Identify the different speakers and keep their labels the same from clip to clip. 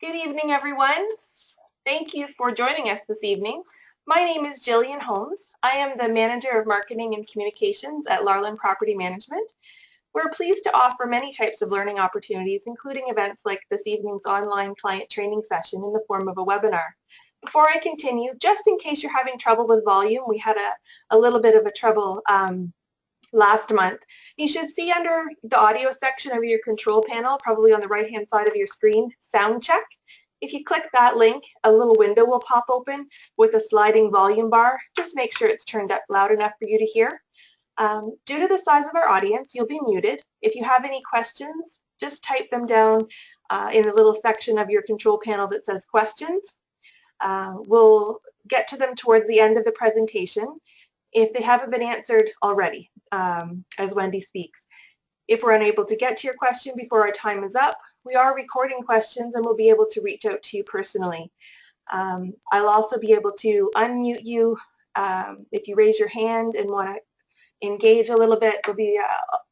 Speaker 1: Good evening, everyone. Thank you for joining us this evening. My name is Jillian Holmes. I am the Manager of Marketing and Communications at Larlyn Property Management. We're pleased to offer many types of learning opportunities, including events like this evening's online client training session in the form of a webinar. Before I continue, just in case you're having trouble with volume, we had a little bit of a trouble last month. You should see under the audio section of your control panel, probably on the right-hand side of your screen, sound check. If you click that link, a little window will pop open with a sliding volume bar. Just make sure it's turned up loud enough for you to hear. Due to the size of our audience, you'll be muted. If you have any questions, just type them down in the little section of your control panel that says questions. We'll get to them towards the end of the presentation if they haven't been answered already, as Wendy speaks. If we're unable to get to your question before our time is up, we are recording questions and we'll be able to reach out to you personally. I'll also be able to unmute you if you raise your hand and want to engage a little bit.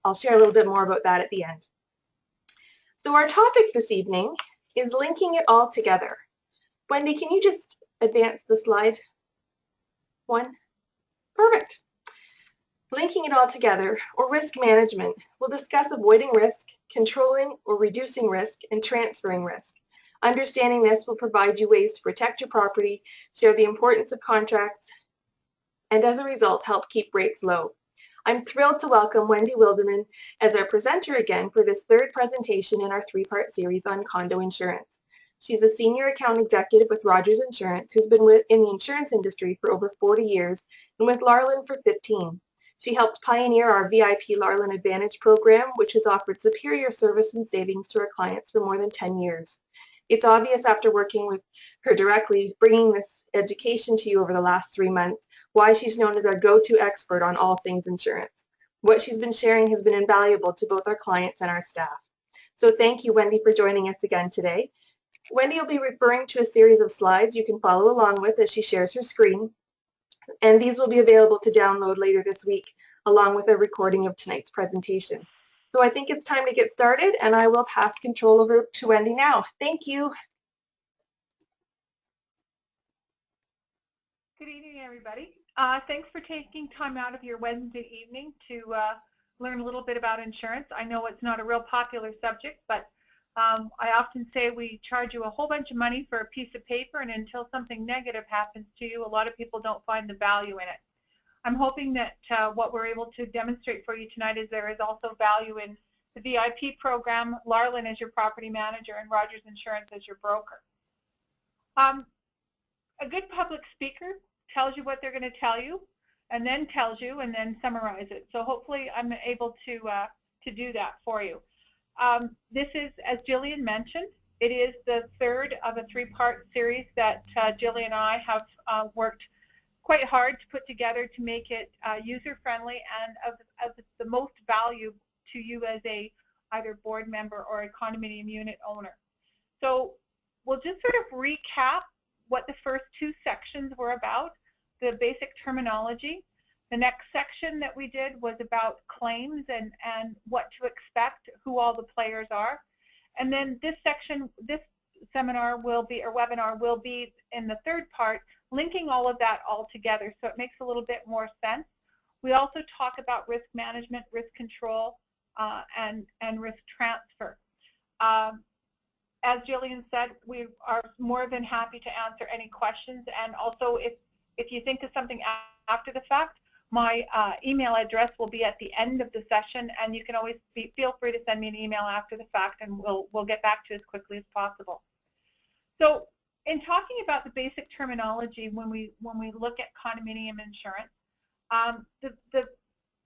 Speaker 1: I'll share a little bit more about that at the end. So our topic this evening is linking it all together. Wendy, can you just advance the slide one? Perfect. Linking it all together, or risk management, we'll discuss avoiding risk, controlling or reducing risk, and transferring risk. Understanding this will provide you ways to protect your property, share the importance of contracts, and as a result, help keep rates low. I'm thrilled to welcome Wendy Wildeman as our presenter again for this third presentation in our three-part series on condo insurance. She's a senior account executive with Rogers Insurance who's been in the insurance industry for over 40 years and with Larlyn for 15. She helped pioneer our VIP Larlyn Advantage program, which has offered superior service and savings to our clients for more than 10 years. It's obvious after working with her directly, bringing this education to you over the last 3 months, why she's known as our go-to expert on all things insurance. What she's been sharing has been invaluable to both our clients and our staff. So thank you, Wendy, for joining us again today. Wendy will be referring to a series of slides you can follow along with as she shares her screen, and these will be available to download later this week, along with a recording of tonight's presentation. So I think it's time to get started, and I will pass control over to Wendy now. Thank you.
Speaker 2: Good evening, everybody. Thanks for taking time out of your Wednesday evening to learn a little bit about insurance. I know it's not a real popular subject, but I often say we charge you a whole bunch of money for a piece of paper, and until something negative happens to you, a lot of people don't find the value in it. I'm hoping that what we're able to demonstrate for you tonight is there is also value in the VIP program, Larlyn as your property manager, and Rogers Insurance as your broker. A good public speaker tells you what they're going to tell you, and then tells you, and then summarize it. So hopefully I'm able to do that for you. This is, as Jillian mentioned, it is the third of a three-part series that Jillian and I have worked quite hard to put together to make it user-friendly and of the most value to you as either board member or a condominium unit owner. So we'll just sort of recap what the first two sections were about, the basic terminology. The next section that we did was about claims and what to expect, who all the players are. And then this section, this seminar will be, or webinar will be in the third part, linking all of that all together so it makes a little bit more sense. We also talk about risk management, risk control, and risk transfer. As Jillian said, we are more than happy to answer any questions, and also if you think of something after the fact, my email address will be at the end of the session, and you can always feel free to send me an email after the fact, and we'll get back to you as quickly as possible. So, in talking about the basic terminology, when we look at condominium insurance,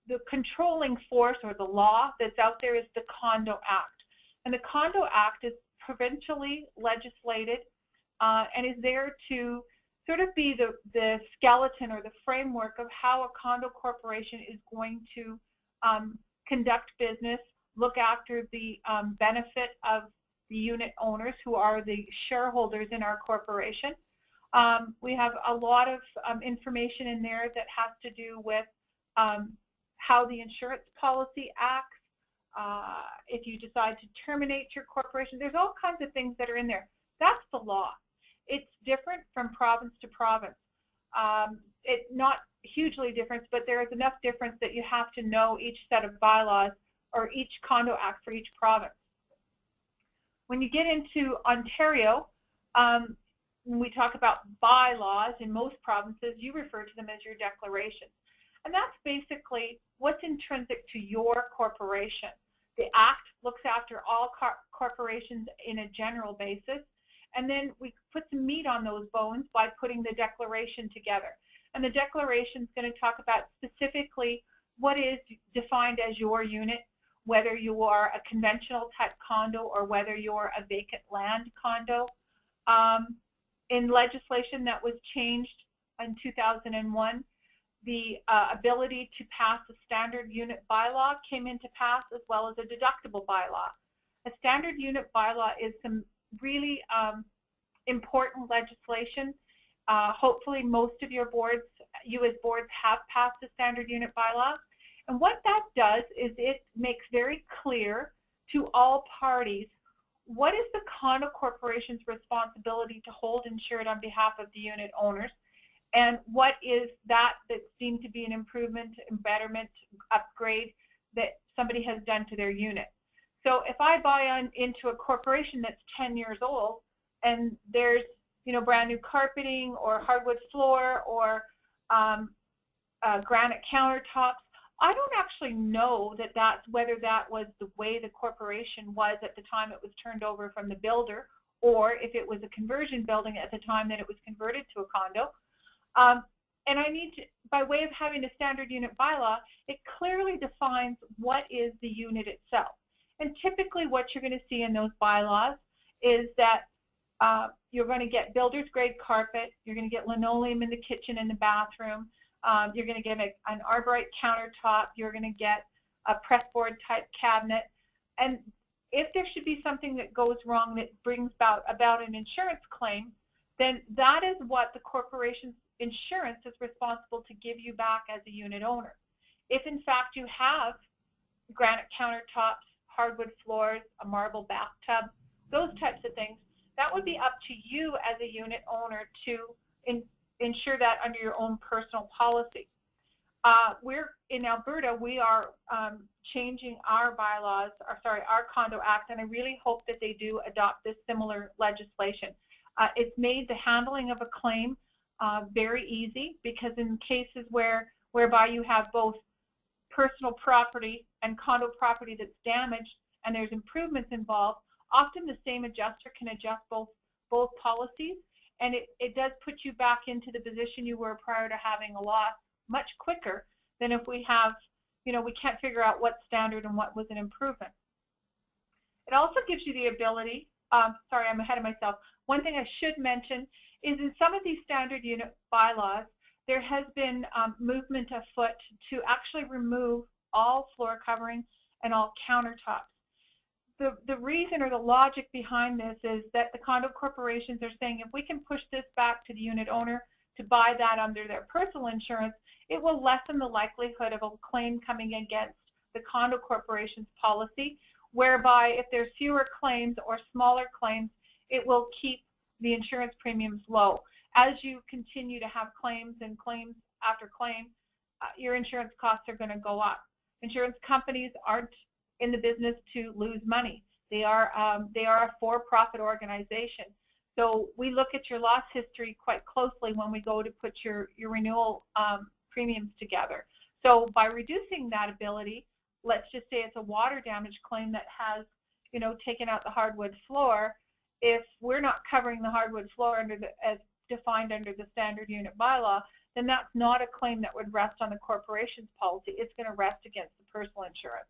Speaker 2: the controlling force or the law that's out there is the Condo Act, and the Condo Act is provincially legislated and is there to sort of be the skeleton or the framework of how a condo corporation is going to conduct business, look after the benefit of the unit owners who are the shareholders in our corporation. We have a lot of information in there that has to do with how the insurance policy acts, if you decide to terminate your corporation. There's all kinds of things that are in there. That's the law. It's different from province to province. It's not hugely different, but there is enough difference that you have to know each set of bylaws or each condo act for each province. When you get into Ontario, when we talk about bylaws in most provinces, you refer to them as your declarations. And that's basically what's intrinsic to your corporation. The Act looks after all corporations in a general basis, and then we put some meat on those bones by putting the declaration together. And the declaration is going to talk about specifically what is defined as your unit, whether you are a conventional type condo or whether you're a vacant land condo. In legislation that was changed in 2001, the ability to pass a standard unit bylaw came into pass, as well as a deductible bylaw. A standard unit bylaw is some really important legislation. Hopefully most of your boards, you as boards, have passed a standard unit bylaw. And what that does is it makes very clear to all parties what is the condo corporation's responsibility to hold insured on behalf of the unit owners, and what is that seemed to be an improvement, betterment, upgrade that somebody has done to their unit. So if I buy into a corporation that's 10 years old and there's brand new carpeting or hardwood floor or granite countertops, I don't actually know whether that was the way the corporation was at the time it was turned over from the builder, or if it was a conversion building at the time that it was converted to a condo. And I need to, by way of having a standard unit bylaw, it clearly defines what is the unit itself. And typically what you're going to see in those bylaws is that you're going to get builder's grade carpet, you're going to get linoleum in the kitchen and the bathroom, you're going to get an arborite countertop, you're going to get a pressboard type cabinet. And if there should be something that goes wrong that brings about an insurance claim, then that is what the corporation's insurance is responsible to give you back as a unit owner. If in fact you have granite countertops, hardwood floors, a marble bathtub, those types of things, that would be up to you as a unit owner to ensure that under your own personal policy. We're in Alberta, we are changing our bylaws, our Condo Act, and I really hope that they do adopt this similar legislation. It's made the handling of a claim very easy, because in cases whereby you have both personal property and condo property that's damaged and there's improvements involved, often the same adjuster can adjust both policies, and it does put you back into the position you were prior to having a loss much quicker than if we have, we can't figure out what's standard and what was an improvement. It also gives you the ability, sorry, I'm ahead of myself. One thing I should mention is in some of these standard unit bylaws, there has been movement afoot to actually remove all floor coverings and all countertops. The reason or the logic behind this is that the condo corporations are saying if we can push this back to the unit owner to buy that under their personal insurance, it will lessen the likelihood of a claim coming against the condo corporation's policy, whereby if there's fewer claims or smaller claims, it will keep the insurance premiums low. As you continue to have claims and claims after claim, your insurance costs are going to go up. Insurance companies aren't in the business to lose money. They are a for-profit organization. So we look at your loss history quite closely when we go to put your renewal premiums together. So by reducing that ability, let's just say it's a water damage claim that has, taken out the hardwood floor. If we're not covering the hardwood floor as defined under the standard unit bylaw, then that's not a claim that would rest on the corporation's policy. It's going to rest against the personal insurance.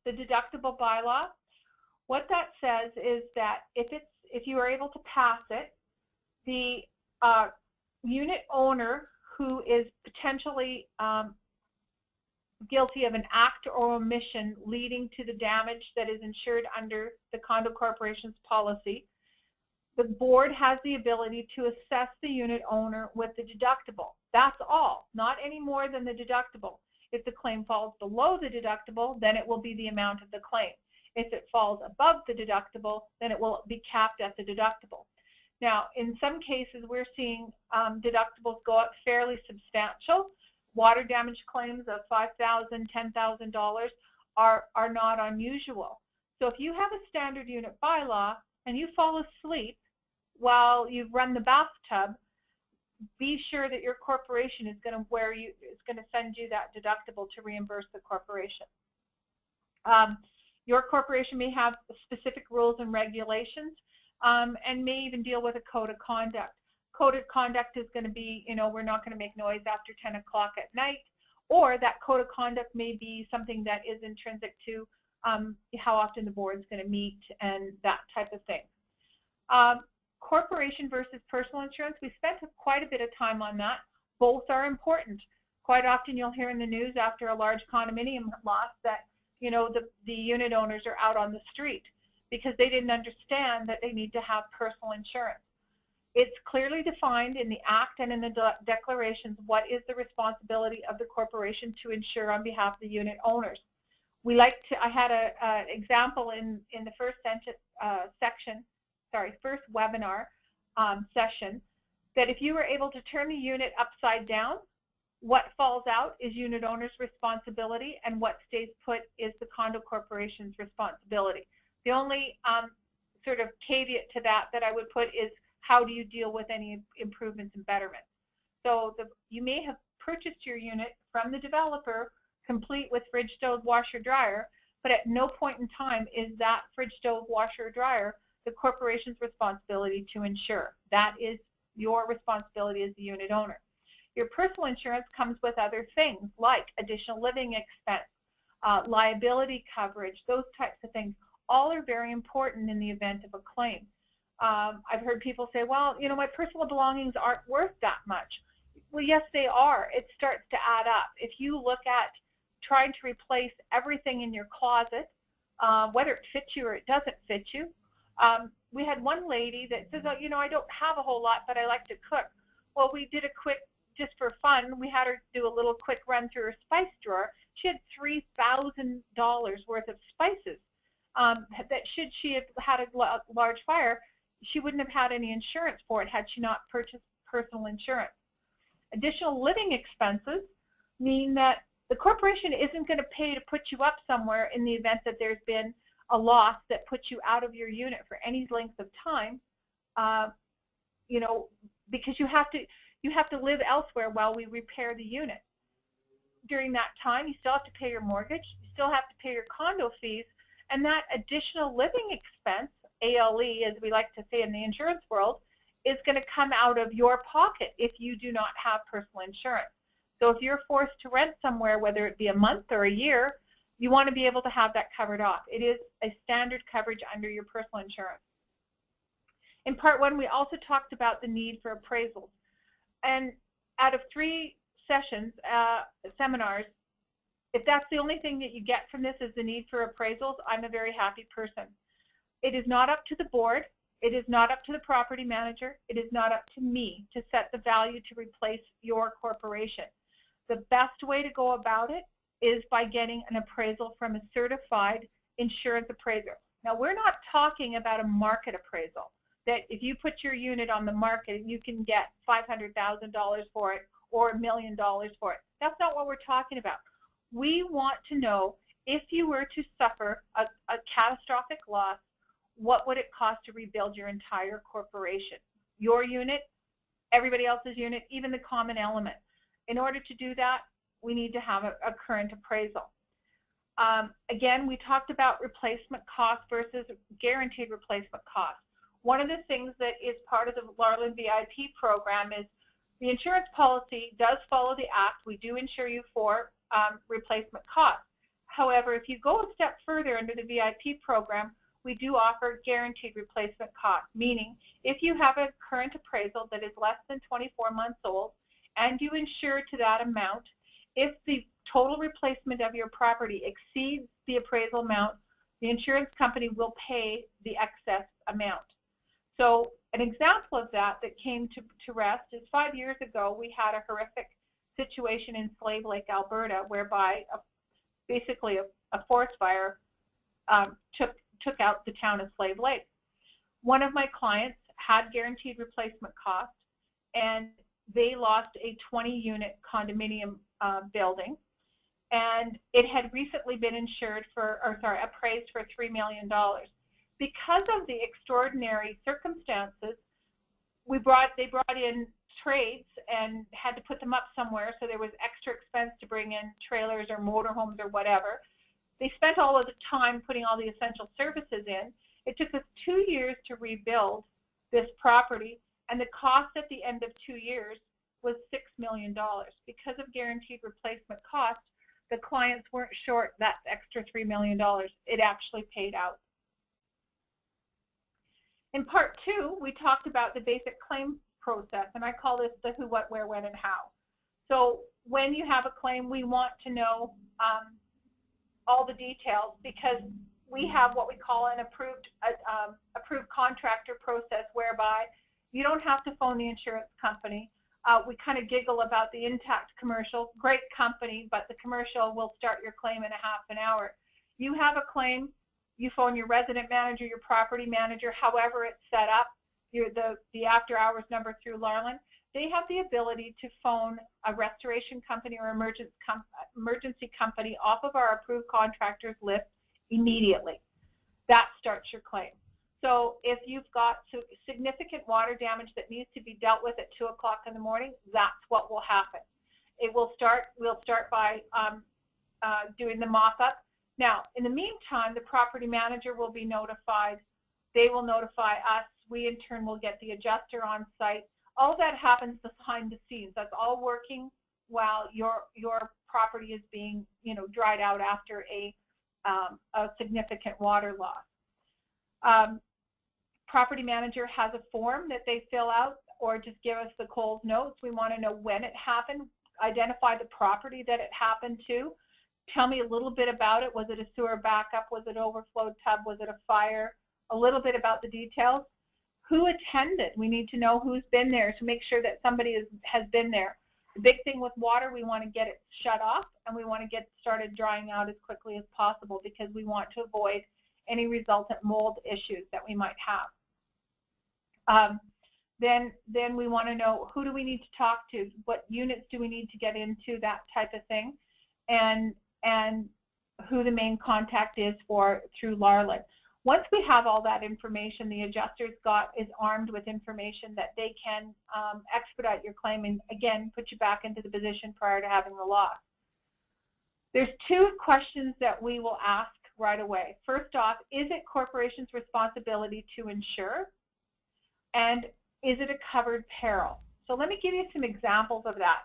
Speaker 2: The deductible bylaw, what that says is that if you are able to pass it, the unit owner who is potentially guilty of an act or omission leading to the damage that is insured under the condo corporation's policy, the board has the ability to assess the unit owner with the deductible. That's all, not any more than the deductible. If the claim falls below the deductible, then it will be the amount of the claim. If it falls above the deductible, then it will be capped at the deductible. Now, in some cases, we're seeing deductibles go up fairly substantial. Water damage claims of $5,000, $10,000 are not unusual. So if you have a standard unit bylaw and you fall asleep while you've run the bathtub, be sure that your corporation is going to send you that deductible to reimburse the corporation. Your corporation may have specific rules and regulations, and may even deal with a code of conduct. Code of conduct is going to be, we're not going to make noise after 10 o'clock at night, or that code of conduct may be something that is intrinsic to how often the board is going to meet and that type of thing. Corporation versus personal insurance, we spent quite a bit of time on that. Both are important. Quite often you'll hear in the news after a large condominium loss that the unit owners are out on the street because they didn't understand that they need to have personal insurance. It's clearly defined in the Act and in the declarations what is the responsibility of the corporation to insure on behalf of the unit owners. I had an example in the first first webinar session, that if you were able to turn the unit upside down, what falls out is unit owner's responsibility, and what stays put is the condo corporation's responsibility. The only sort of caveat to that I would put is, how do you deal with any improvements and betterments? So you may have purchased your unit from the developer complete with fridge, stove, washer, dryer, but at no point in time is that fridge, stove, washer, dryer the corporation's responsibility to insure. That is your responsibility as the unit owner. Your personal insurance comes with other things like additional living expense, liability coverage, those types of things. All are very important in the event of a claim. I've heard people say, well, my personal belongings aren't worth that much. Well, yes, they are. It starts to add up. If you look at trying to replace everything in your closet, whether it fits you or it doesn't fit you. We had one lady that says, oh, I don't have a whole lot, but I like to cook. Well, we did a quick, just for fun, we had her do a little quick run through her spice drawer. She had $3,000 worth of spices that should she have had a large fire, she wouldn't have had any insurance for it had she not purchased personal insurance. Additional living expenses mean that the corporation isn't going to pay to put you up somewhere in the event that there's been a loss that puts you out of your unit for any length of time, because you have to live elsewhere while we repair the unit. During that time, you still have to pay your mortgage, you still have to pay your condo fees, and that additional living expense, ALE as we like to say in the insurance world, is going to come out of your pocket if you do not have personal insurance. So if you're forced to rent somewhere, whether it be a month or a year, you want to be able to have that covered off. It is a standard coverage under your personal insurance. In part one, we also talked about the need for appraisals. And out of 3 sessions, seminars, if that's the only thing that you get from this is the need for appraisals, I'm a very happy person. It is not up to the board. It is not up to the property manager. It is not up to me to set the value to replace your corporation. The best way to go about it is by getting an appraisal from a certified insurance appraiser. Now, we're not talking about a market appraisal, that if you put your unit on the market, you can get $500,000 for it or $1 million for it. That's not what we're talking about. We want to know, if you were to suffer a catastrophic loss, what would it cost to rebuild your entire corporation? Your unit, everybody else's unit, even the common element. In order to do that, we need to have a current appraisal. Again, we talked about replacement cost versus guaranteed replacement cost. One of the things that is part of the Larlyn VIP program is the insurance policy does follow the Act. We do insure you for replacement costs. However, if you go a step further under the VIP program, we do offer guaranteed replacement costs, meaning if you have a current appraisal that is less than 24 months old and you insure to that amount, if the total replacement of your property exceeds the appraisal amount, the insurance company will pay the excess amount. So an example of that came to rest is 5 years ago we had a horrific situation in Slave Lake, Alberta, whereby basically a forest fire took out the town of Slave Lake. One of my clients had guaranteed replacement cost, and they lost a 20-unit condominium building, and it had recently been appraised for $3 million. Because of the extraordinary circumstances, they brought in trades and had to put them up somewhere, so there was extra expense to bring in trailers or motorhomes or whatever. They spent all of the time putting all the essential services in. It took us 2 years to rebuild this property, and the cost at the end of 2 years was $6 million. Because of guaranteed replacement cost, the clients weren't short that extra $3 million. It actually paid out. In part 2, we talked about the basic claim process, and I call this the who, what, where, when, and how. So when you have a claim, we want to know all the details, because we have what we call an approved contractor process, whereby you don't have to phone the insurance company. We kind of giggle about the Intact commercial, great company, but the commercial will start your claim in a half an hour. You have a claim, you phone your resident manager, your property manager, however it's set up, the after hours number through Larlyn. They have the ability to phone a restoration company or emergency company off of our approved contractors list immediately. That starts your claim. So if you've got significant water damage that needs to be dealt with at 2 o'clock in the morning, that's what will happen. We'll start by doing the mock-up. Now, in the meantime, the property manager will be notified. They will notify us. We, in turn, will get the adjuster on site. All that happens behind the scenes. That's all working while your property is being, dried out after a significant water loss. Property manager has a form that they fill out, or just give us the Coles notes. We want to know when it happened, identify the property that it happened to, tell me a little bit about it. Was it a sewer backup? Was it an overflowed tub? Was it a fire? A little bit about the details. Who attended? We need to know who's been there to make sure that somebody has been there. The big thing with water, we want to get it shut off, and we want to get started drying out as quickly as possible, because we want to avoid any resultant mold issues that we might have. Then we want to know, who do we need to talk to, what units do we need to get into, that type of thing, and who the main contact is through Larlyn. Once we have all that information, the adjuster is armed with information that they can expedite your claim and, again, put you back into the position prior to having the loss. There's 2 questions that we will ask right away. First off, is it corporation's responsibility to insure? And is it a covered peril? So let me give you some examples of that.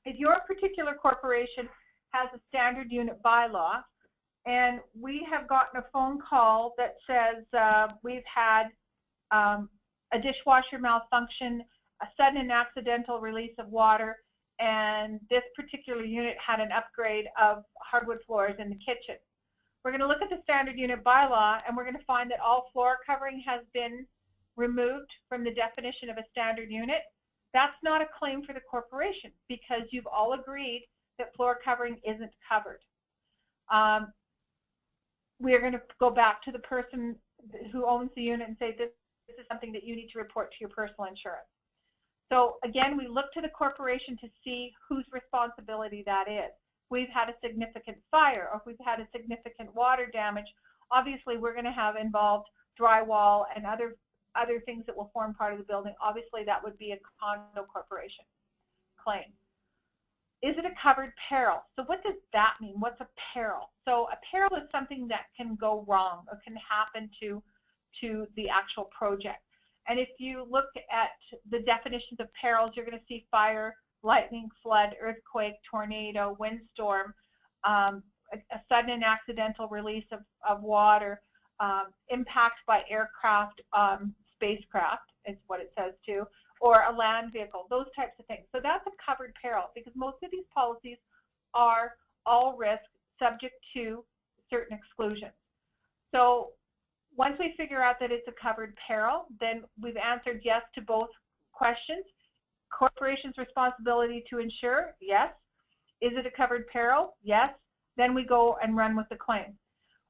Speaker 2: If your particular corporation has a standard unit bylaw, and we have gotten a phone call that says we've had a dishwasher malfunction, a sudden and accidental release of water, and this particular unit had an upgrade of hardwood floors in the kitchen. We're going to look at the standard unit bylaw, and we're going to find that all floor covering has been removed from the definition of a standard unit. That's not a claim for the corporation, because you've all agreed that floor covering isn't covered. We're going to go back to the person who owns the unit and say, this is something that you need to report to your personal insurance. So again, we look to the corporation to see whose responsibility that is. We've had a significant fire, or if we've had a significant water damage, obviously we're going to have involved drywall and other things that will form part of the building. Obviously that would be a condo corporation claim. Is it a covered peril? So what does that mean? What's a peril? So a peril is something that can go wrong or can happen to the actual project. And if you look at the definitions of perils, you're going to see fire, lightning, flood, earthquake, tornado, windstorm, a sudden and accidental release of water, impact by aircraft, spacecraft is what it says too, or a land vehicle, those types of things. So that's a covered peril, because most of these policies are all risk subject to certain exclusions. So once we figure out that it's a covered peril, then we've answered yes to both questions. Corporation's responsibility to insure, yes. Is it a covered peril? Yes. Then we go and run with the claim.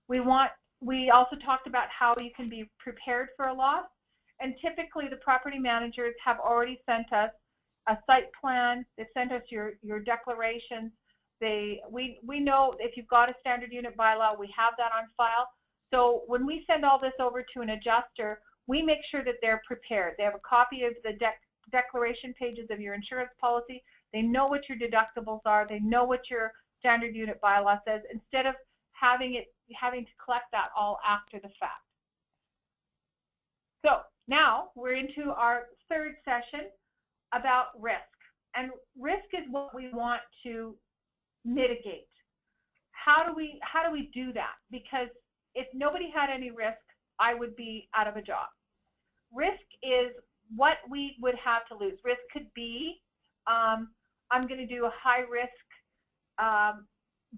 Speaker 2: We also talked about how you can be prepared for a loss, and typically the property managers have already sent us a site plan. They sent us your declarations. We know if you've got a standard unit bylaw, we have that on file. So when we send all this over to an adjuster, we make sure that they're prepared. They have a copy of the declaration pages of your insurance policy. They know what your deductibles are. They know what your standard unit bylaw says, instead of having to collect that all after the fact. So now we're into our third session about risk. And risk is what we want to mitigate. How do we do that? Because if nobody had any risk, I would be out of a job. Risk is what we would have to lose. Risk could be, I'm going to do a high risk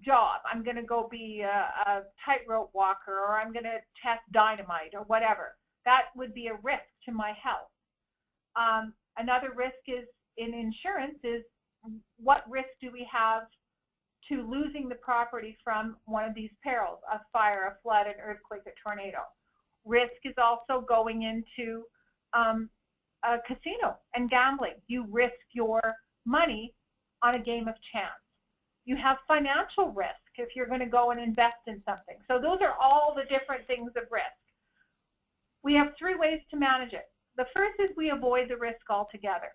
Speaker 2: job. I'm going to go be a tightrope walker, or I'm going to test dynamite, or whatever. That would be a risk to my health. Another risk is in insurance is, what risk do we have to losing the property from one of these perils, a fire, a flood, an earthquake, a tornado. Risk is also going into a casino and gambling. You risk your money on a game of chance. You have financial risk if you're going to go and invest in something. So those are all the different things of risk. We have three ways to manage it. The first is we avoid the risk altogether.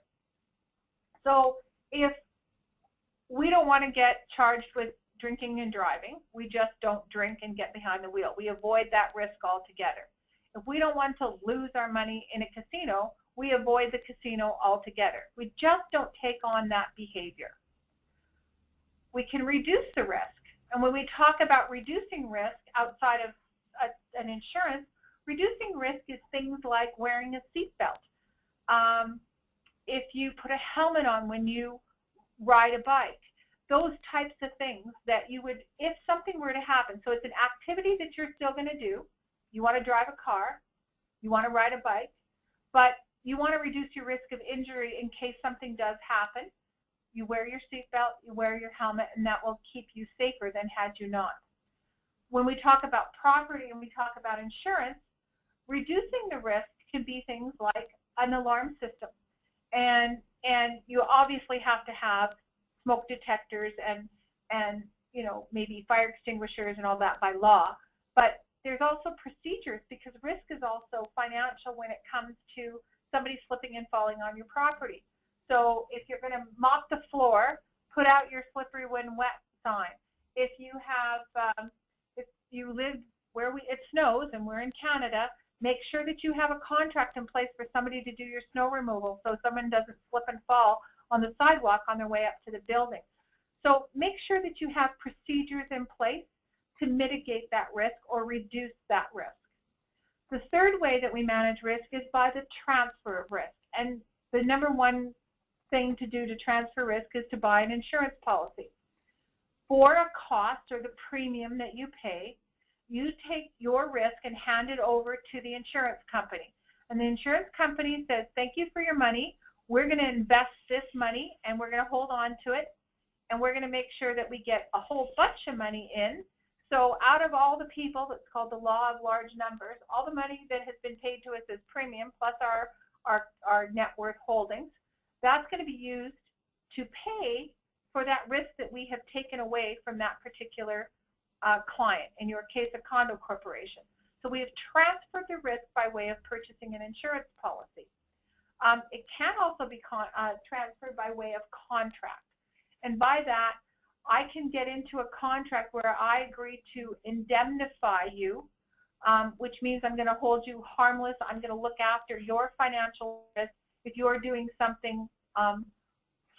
Speaker 2: So if we don't want to get charged with drinking and driving, we just don't drink and get behind the wheel. We avoid that risk altogether. If we don't want to lose our money in a casino, we avoid the casino altogether. We just don't take on that behavior. We can reduce the risk. And when we talk about reducing risk outside of an insurance, reducing risk is things like wearing a seatbelt. If you put a helmet on when you ride a bike, those types of things that you would, if something were to happen. So it's an activity that you're still going to do. You want to drive a car, you want to ride a bike, but you want to reduce your risk of injury in case something does happen. You wear your seatbelt, you wear your helmet, and that will keep you safer than had you not. When we talk about property and we talk about insurance, reducing the risk can be things like an alarm system. And you obviously have to have smoke detectors and you know, maybe fire extinguishers and all that by law. But there's also procedures, because risk is also financial when it comes to somebody slipping and falling on your property. So if you're going to mop the floor, put out your slippery when wet sign. If you have, if you live where it snows and we're in Canada, make sure that you have a contract in place for somebody to do your snow removal so someone doesn't slip and fall on the sidewalk on their way up to the building. So make sure that you have procedures in place to mitigate that risk or reduce that risk. The third way that we manage risk is by the transfer of risk. And the number one thing to do to transfer risk is to buy an insurance policy. For a cost or the premium that you pay, you take your risk and hand it over to the insurance company. And the insurance company says, thank you for your money. We're going to invest this money and we're going to hold on to it. And we're going to make sure that we get a whole bunch of money in. So out of all the people, it's called the law of large numbers, all the money that has been paid to us as premium plus our net worth holdings, that's going to be used to pay for that risk that we have taken away from that particular client, in your case a condo corporation. So we have transferred the risk by way of purchasing an insurance policy. It can also be transferred by way of contract. And by that, I can get into a contract where I agree to indemnify you, which means I'm going to hold you harmless. I'm going to look after your financial risk if you're doing something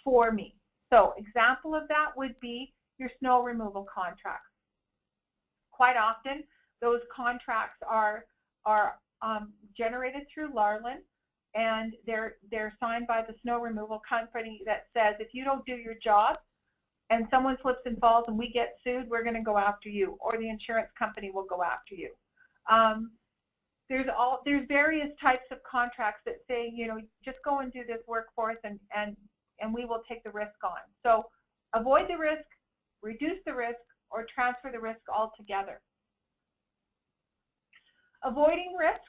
Speaker 2: for me. So example of that would be your snow removal contracts. Quite often, those contracts are generated through Larlyn, and they're signed by the snow removal company that says, if you don't do your job and someone slips and falls and we get sued, we're going to go after you, or the insurance company will go after you. There's various types of contracts that say, you know, just go and do this work for us and we will take the risk on. So avoid the risk, reduce the risk, or transfer the risk altogether. Avoiding risk.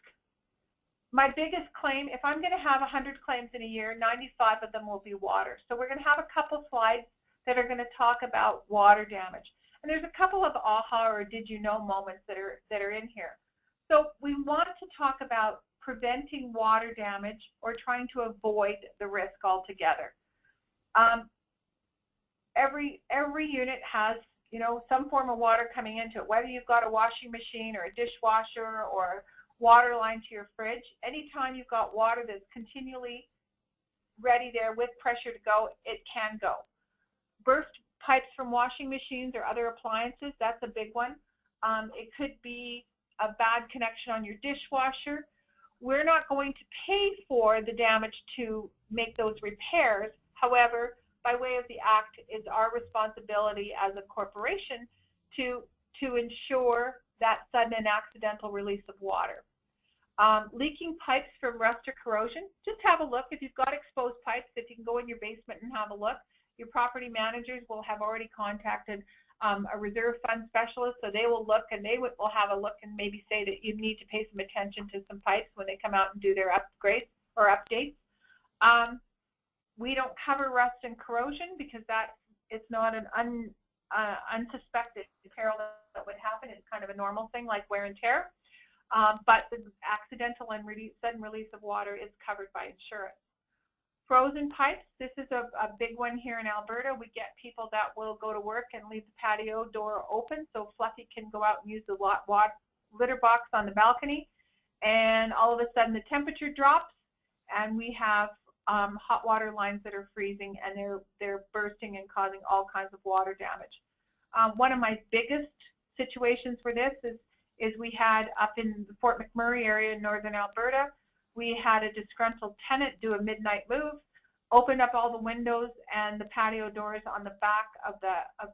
Speaker 2: My biggest claim, if I'm going to have 100 claims in a year, 95 of them will be water. So we're going to have a couple slides that are going to talk about water damage. And there's a couple of aha or did you know moments that are in here. So we want to talk about preventing water damage or trying to avoid the risk altogether. Every unit has, some form of water coming into it, whether you've got a washing machine or a dishwasher or water line to your fridge. Anytime you've got water that's continually ready there with pressure to go, it can go. Burst pipes from washing machines or other appliances, that's a big one. It could be a bad connection on your dishwasher. We're not going to pay for the damage to make those repairs. However, by way of the Act, it's our responsibility as a corporation to ensure that sudden and accidental release of water. Leaking pipes from rust or corrosion, just have a look. If you've got exposed pipes, if you can go in your basement and have a look, your property managers will have already contacted a reserve fund specialist, so they will look and they will have a look and maybe say that you need to pay some attention to some pipes when they come out and do their upgrades or updates. We don't cover rust and corrosion because it's not an unsuspected peril that would happen. It's kind of a normal thing like wear and tear. But the accidental and sudden release of water is covered by insurance. Frozen pipes, this is a big one here in Alberta. We get people that will go to work and leave the patio door open so Fluffy can go out and use the litter box on the balcony, and all of a sudden the temperature drops and we have hot water lines that are freezing and they're bursting and causing all kinds of water damage. One of my biggest situations for this is we had up in the Fort McMurray area in northern Alberta, we had a disgruntled tenant do a midnight move, opened up all the windows and the patio doors on the back of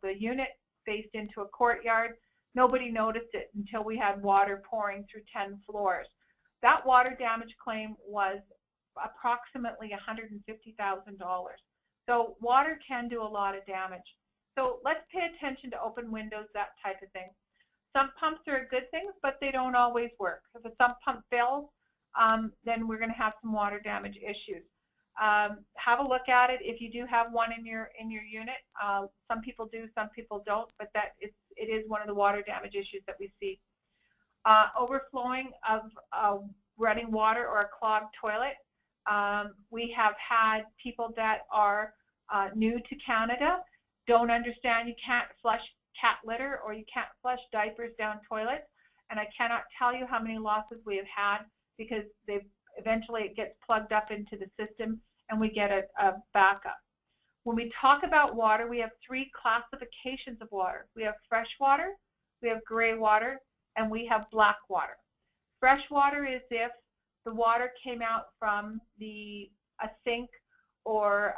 Speaker 2: the unit faced into a courtyard. Nobody noticed it until we had water pouring through 10 floors. That water damage claim was approximately $150,000. So water can do a lot of damage. So let's pay attention to open windows, that type of thing. Sump pumps are a good thing, but they don't always work. If a sump pump fails, then we're going to have some water damage issues. Have a look at it if you do have one in your unit. Some people do, some people don't, but it is one of the water damage issues that we see. Overflowing of running water or a clogged toilet. We have had people that are new to Canada, don't understand you can't flush cat litter or you can't flush diapers down toilets, and I cannot tell you how many losses we have had because eventually it gets plugged up into the system and we get a backup. When we talk about water, we have 3 classifications of water. We have fresh water, we have gray water, and we have black water. Fresh water is if the water came out from a sink or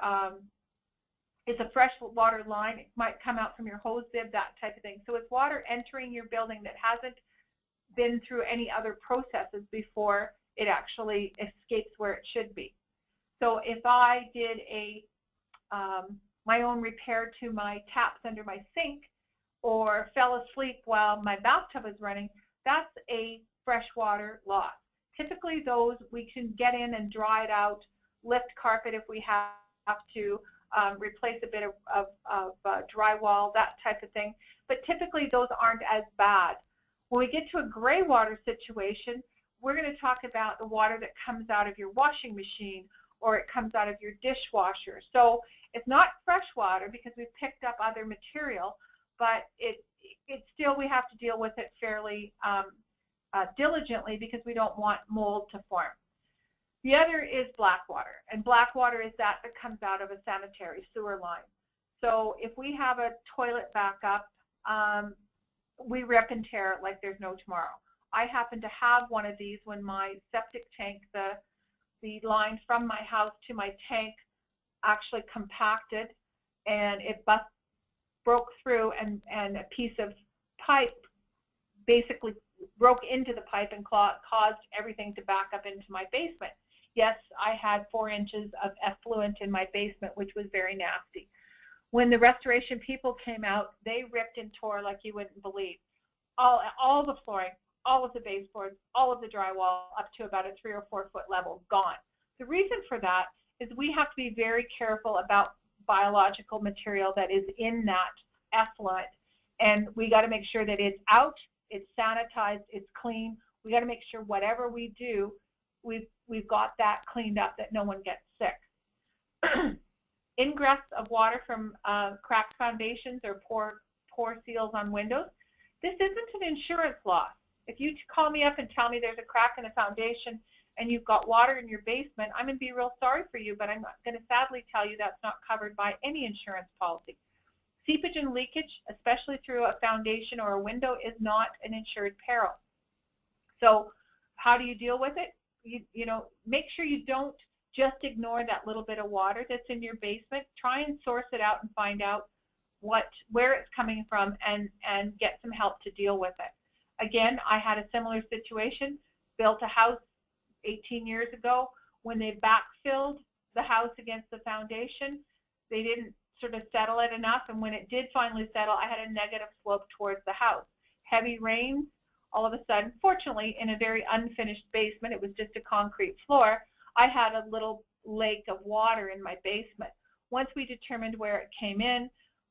Speaker 2: it's a fresh water line. It might come out from your hose bib, that type of thing. So it's water entering your building that hasn't been through any other processes before it actually escapes where it should be. So if I did my own repair to my taps under my sink or fell asleep while my bathtub is running, that's a freshwater loss. Typically those we can get in and dry it out, lift carpet if we have to, replace a bit of drywall, that type of thing. But typically those aren't as bad. When we get to a gray water situation, we're going to talk about the water that comes out of your washing machine or it comes out of your dishwasher. So it's not fresh water because we've picked up other material, but it's still, we have to deal with it fairly diligently because we don't want mold to form. The other is black water, and black water is that comes out of a sanitary sewer line. So if we have a toilet backup, we rip and tear it like there's no tomorrow. I happen to have one of these when my septic tank, the line from my house to my tank actually compacted and it broke through and a piece of pipe basically broke into the pipe and caused everything to back up into my basement. Yes, I had 4 inches of effluent in my basement, which was very nasty. When the restoration people came out, they ripped and tore like you wouldn't believe. All the flooring, all of the baseboards, all of the drywall up to about a 3 or 4 foot level gone. The reason for that is we have to be very careful about biological material that is in that effluent, and we got to make sure that it's out, it's sanitized, it's clean. We got to make sure whatever we do, we've got that cleaned up, that no one gets sick. Ingress of water from cracked foundations or poor seals on windows. This isn't an insurance loss. If you call me up and tell me there's a crack in a foundation and you've got water in your basement, I'm going to be real sorry for you, but I'm going to sadly tell you that's not covered by any insurance policy. Seepage and leakage, especially through a foundation or a window, is not an insured peril. So how do you deal with it? You know, make sure you don't just ignore that little bit of water that's in your basement. Try and source it out and find out where it's coming from, and get some help to deal with it. Again, I had a similar situation, built a house 18 years ago. When they backfilled the house against the foundation, they didn't sort of settle it enough, and when it did finally settle, I had a negative slope towards the house. Heavy rains, all of a sudden, fortunately in a very unfinished basement, it was just a concrete floor, I had a little lake of water in my basement. Once we determined where it came in,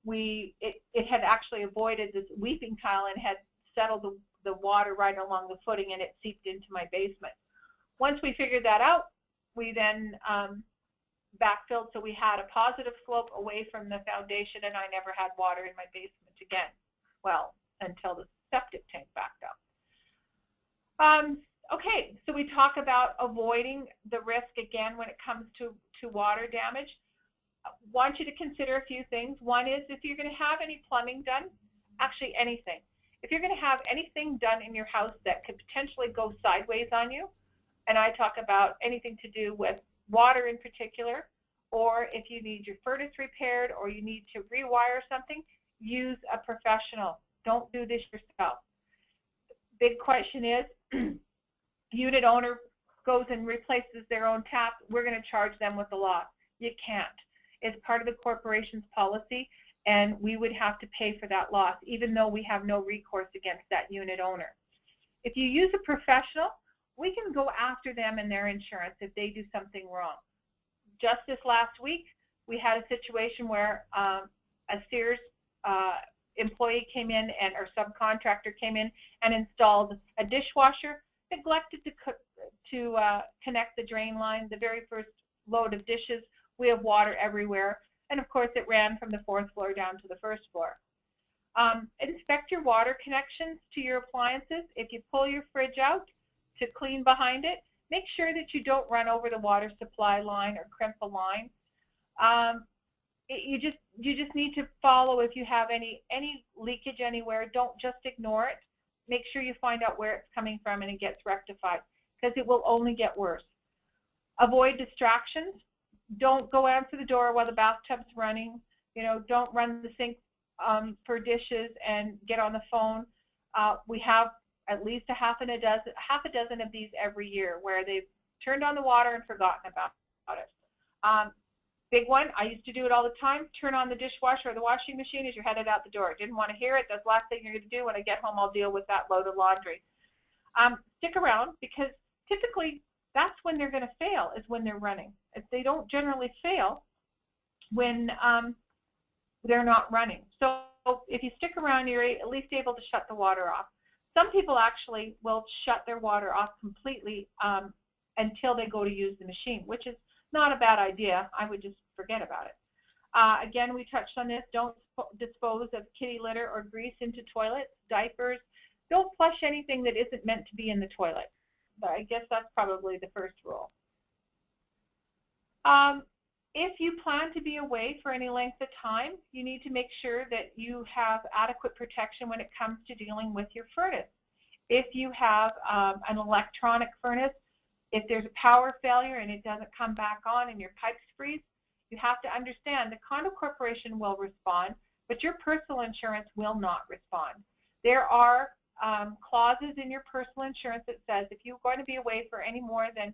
Speaker 2: it had actually avoided this weeping tile and had settled the water right along the footing, and it seeped into my basement. Once we figured that out, we then backfilled, so we had a positive slope away from the foundation, and I never had water in my basement again. Well, until the septic tank backed up. Okay, so we talk about avoiding the risk again when it comes to water damage. I want you to consider a few things. One is, if you're going to have any plumbing done, actually anything. If you're going to have anything done in your house that could potentially go sideways on you, and I talk about anything to do with water in particular, or if you need your furnace repaired or you need to rewire something, use a professional. Don't do this yourself. Big question is, unit owner goes and replaces their own tap, we're going to charge them with the loss. You can't. It's part of the corporation's policy, and we would have to pay for that loss, even though we have no recourse against that unit owner. If you use a professional, we can go after them and their insurance if they do something wrong. Just this last week, we had a situation where a Sears employee came in, or subcontractor came in and installed a dishwasher, neglected to connect the drain line. The very first load of dishes, we have water everywhere, and of course it ran from the 4th floor down to the 1st floor. Inspect your water connections to your appliances. If you pull your fridge out to clean behind it, make sure that you don't run over the water supply line or crimp a line. You just need to follow. If you have any leakage anywhere, don't just ignore it. Make sure you find out where it's coming from and it gets rectified, because it will only get worse. Avoid distractions. Don't go answer the door while the bathtub's running. You know, don't run the sink for dishes and get on the phone. We have at least a half a dozen of these every year where they've turned on the water and forgotten about it. Big one, I used to do it all the time, turn on the dishwasher or the washing machine as you're headed out the door. Didn't want to hear it. That's the last thing you're going to do. When I get home, I'll deal with that load of laundry. Stick around, because typically that's when they're going to fail, is when they're running. If they don't generally fail when they're not running. So if you stick around, you're at least able to shut the water off. Some people actually will shut their water off completely until they go to use the machine, which is not a bad idea. I would just forget about it. Again, we touched on this. Don't dispose of kitty litter or grease into toilets, diapers. Don't flush anything that isn't meant to be in the toilet. But I guess that's probably the first rule. If you plan to be away for any length of time, you need to make sure that you have adequate protection when it comes to dealing with your furnace. If you have an electronic furnace, if there's a power failure and it doesn't come back on and your pipes freeze, you have to understand the condo corporation will respond, but your personal insurance will not respond. There are clauses in your personal insurance that says if you're going to be away for any more than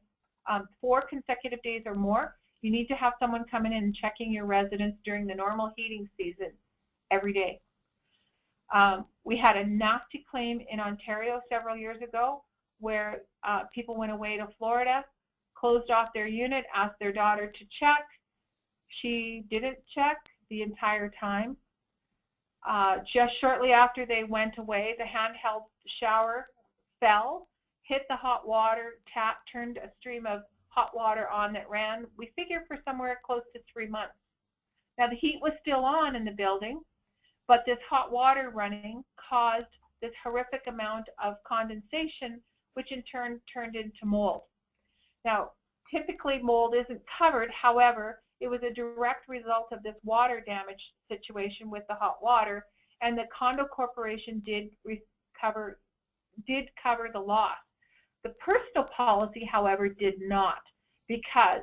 Speaker 2: 4 consecutive days or more, you need to have someone coming in and checking your residence during the normal heating season every day. We had a nasty claim in Ontario several years ago where people went away to Florida, closed off their unit, asked their daughter to check. She didn't check the entire time. Just shortly after they went away, the handheld shower fell, hit the hot water tap, turned a stream of hot water on that ran, we figure, for somewhere close to 3 months. Now, the heat was still on in the building, but this hot water running caused this horrific amount of condensation, which in turn turned into mold. Now, typically mold isn't covered. However, it was a direct result of this water damage situation with the hot water, and the condo corporation did cover the loss. The personal policy, however, did not, because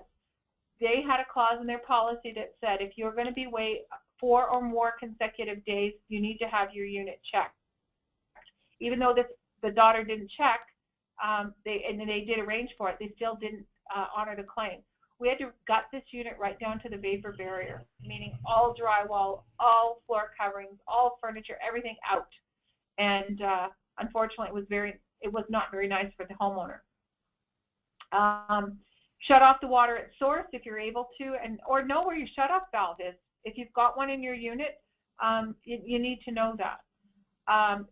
Speaker 2: they had a clause in their policy that said if you're going to be away 4 or more consecutive days, you need to have your unit checked. Even though the daughter didn't check, they did arrange for it, they still didn't honor the claim. We had to gut this unit right down to the vapor barrier, meaning all drywall, all floor coverings, all furniture, everything out. And unfortunately, it was not very nice for the homeowner. Shut off the water at source if you're able to, or know where your shut-off valve is. If you've got one in your unit, you need to know that.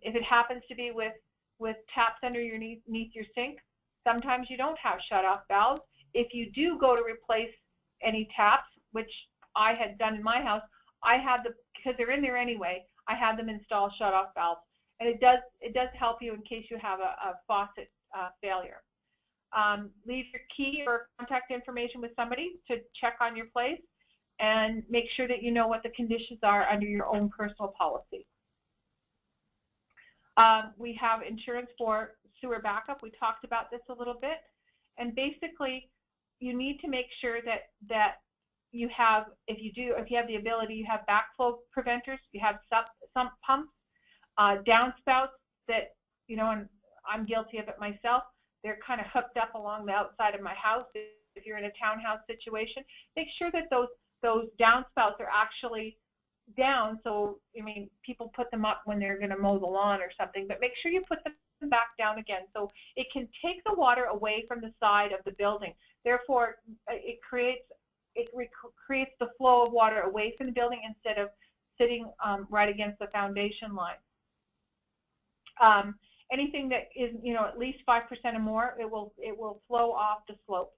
Speaker 2: If it happens to be with taps underneath your sink, sometimes you don't have shut-off valves. If you do go to replace any taps, which I had done in my house, I had because they're in there anyway, I had them install shut-off valves, and it does help you in case you have a faucet failure. Leave your key or contact information with somebody to check on your place, and make sure that you know what the conditions are under your own personal policy. We have insurance for sewer backup. We talked about this a little bit, and basically you need to make sure that you have, if you have the ability, you have backflow preventers, you have sump pumps, downspouts that, and I'm guilty of it myself, they're kind of hooked up along the outside of my house. If you're in a townhouse situation, make sure that those downspouts are actually down. So, people put them up when they're going to mow the lawn or something, but make sure you put them back down again so it can take the water away from the side of the building. Therefore, it creates the flow of water away from the building instead of sitting right against the foundation line. Anything that is, at least 5% or more, it will flow off the slope.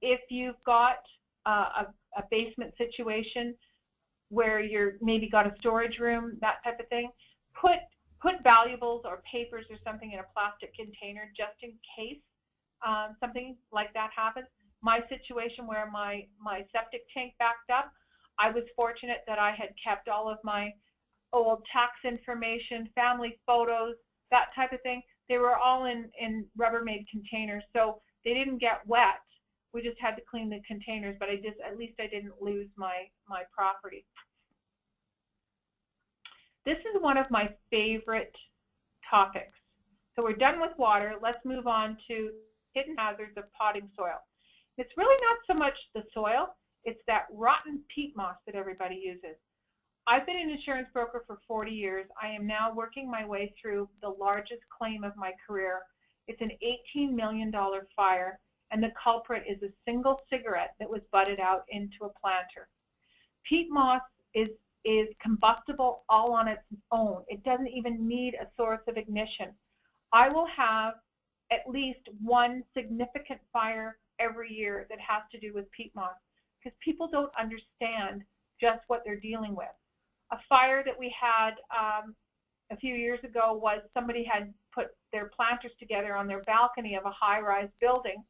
Speaker 2: If you've got a basement situation where you're maybe got a storage room, that type of thing, put valuables or papers or something in a plastic container just in case something like that happens. My situation where my septic tank backed up, I was fortunate that I had kept all of my old tax information, family photos, that type of thing. They were all in Rubbermaid containers, so they didn't get wet. We just had to clean the containers, but at least I didn't lose my property. This is one of my favorite topics. So we're done with water. Let's move on to hidden hazards of potting soil. It's really not so much the soil, it's that rotten peat moss that everybody uses. I've been an insurance broker for 40 years. I am now working my way through the largest claim of my career. It's an $18 million fire, and the culprit is a single cigarette that was butted out into a planter. Peat moss is combustible all on its own. It doesn't even need a source of ignition. I will have at least one significant fire every year that has to do with peat moss, because people don't understand just what they're dealing with. A fire that we had a few years ago was somebody had put their planters together on their balcony of a high-rise building,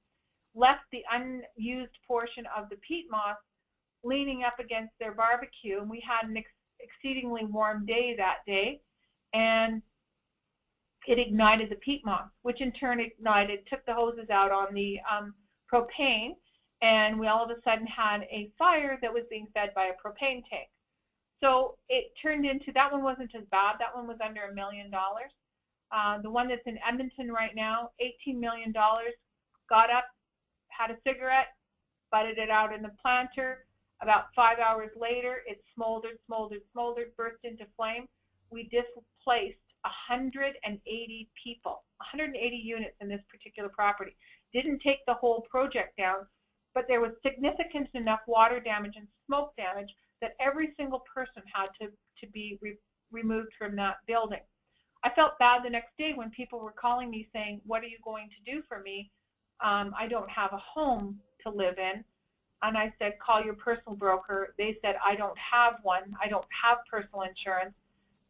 Speaker 2: left the unused portion of the peat moss leaning up against their barbecue, and we had an exceedingly warm day that day, and it ignited the peat moss, which in turn took the hoses out on the propane, and we all of a sudden had a fire that was being fed by a propane tank. So it turned into, that one wasn't as bad, that one was under $1 million. The one that's in Edmonton right now, $18 million, got up, had a cigarette, butted it out in the planter. About 5 hours later, it smoldered, burst into flame. we displaced 180 people, 180 units in this particular property. Didn't take the whole project down, but there was significant enough water damage and smoke damage that every single person had to be removed from that building. I felt bad the next day when people were calling me saying, what are you going to do for me? I don't have a home to live in. And I said, call your personal broker. They said, I don't have one. I don't have personal insurance.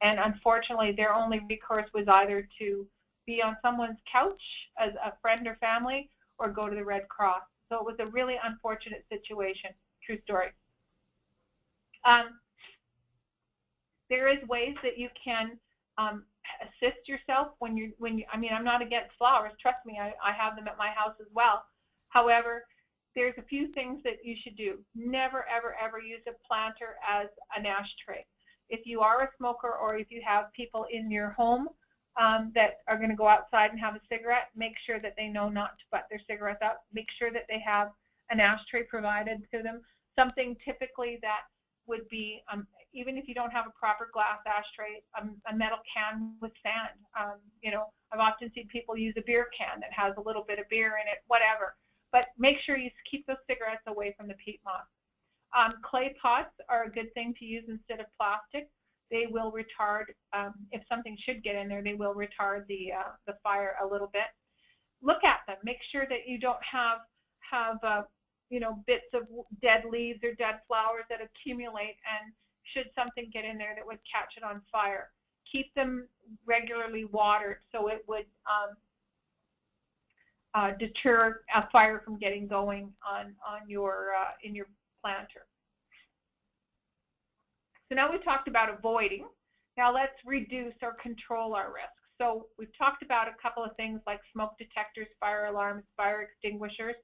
Speaker 2: And unfortunately, their only recourse was either to be on someone's couch as a friend or family or go to the Red Cross. So it was a really unfortunate situation. True story. There is ways that you can assist yourself when you. I mean, I'm not against flowers. Trust me, I have them at my house as well. However, there's a few things that you should do. Never, ever, ever use a planter as an ashtray. If you are a smoker or if you have people in your home that are going to go outside and have a cigarette, make sure that they know not to butt their cigarettes up. Make sure that they have an ashtray provided to them. Something typically that would be, even if you don't have a proper glass ashtray, a metal can with sand. You know, I've often seen people use a beer can that has a little bit of beer in it, whatever. But make sure you keep those cigarettes away from the peat moss. Clay pots are a good thing to use instead of plastic. They will retard, if something should get in there, they will retard the fire a little bit. Look at them. Make sure that you don't have you know, bits of dead leaves or dead flowers that accumulate, and should something get in there that would catch it on fire. Keep them regularly watered so it would deter a fire from getting going on your in your planter. So now we've talked about avoiding. Now let's reduce or control our risk. So we've talked about a couple of things like smoke detectors, fire alarms, fire extinguishers.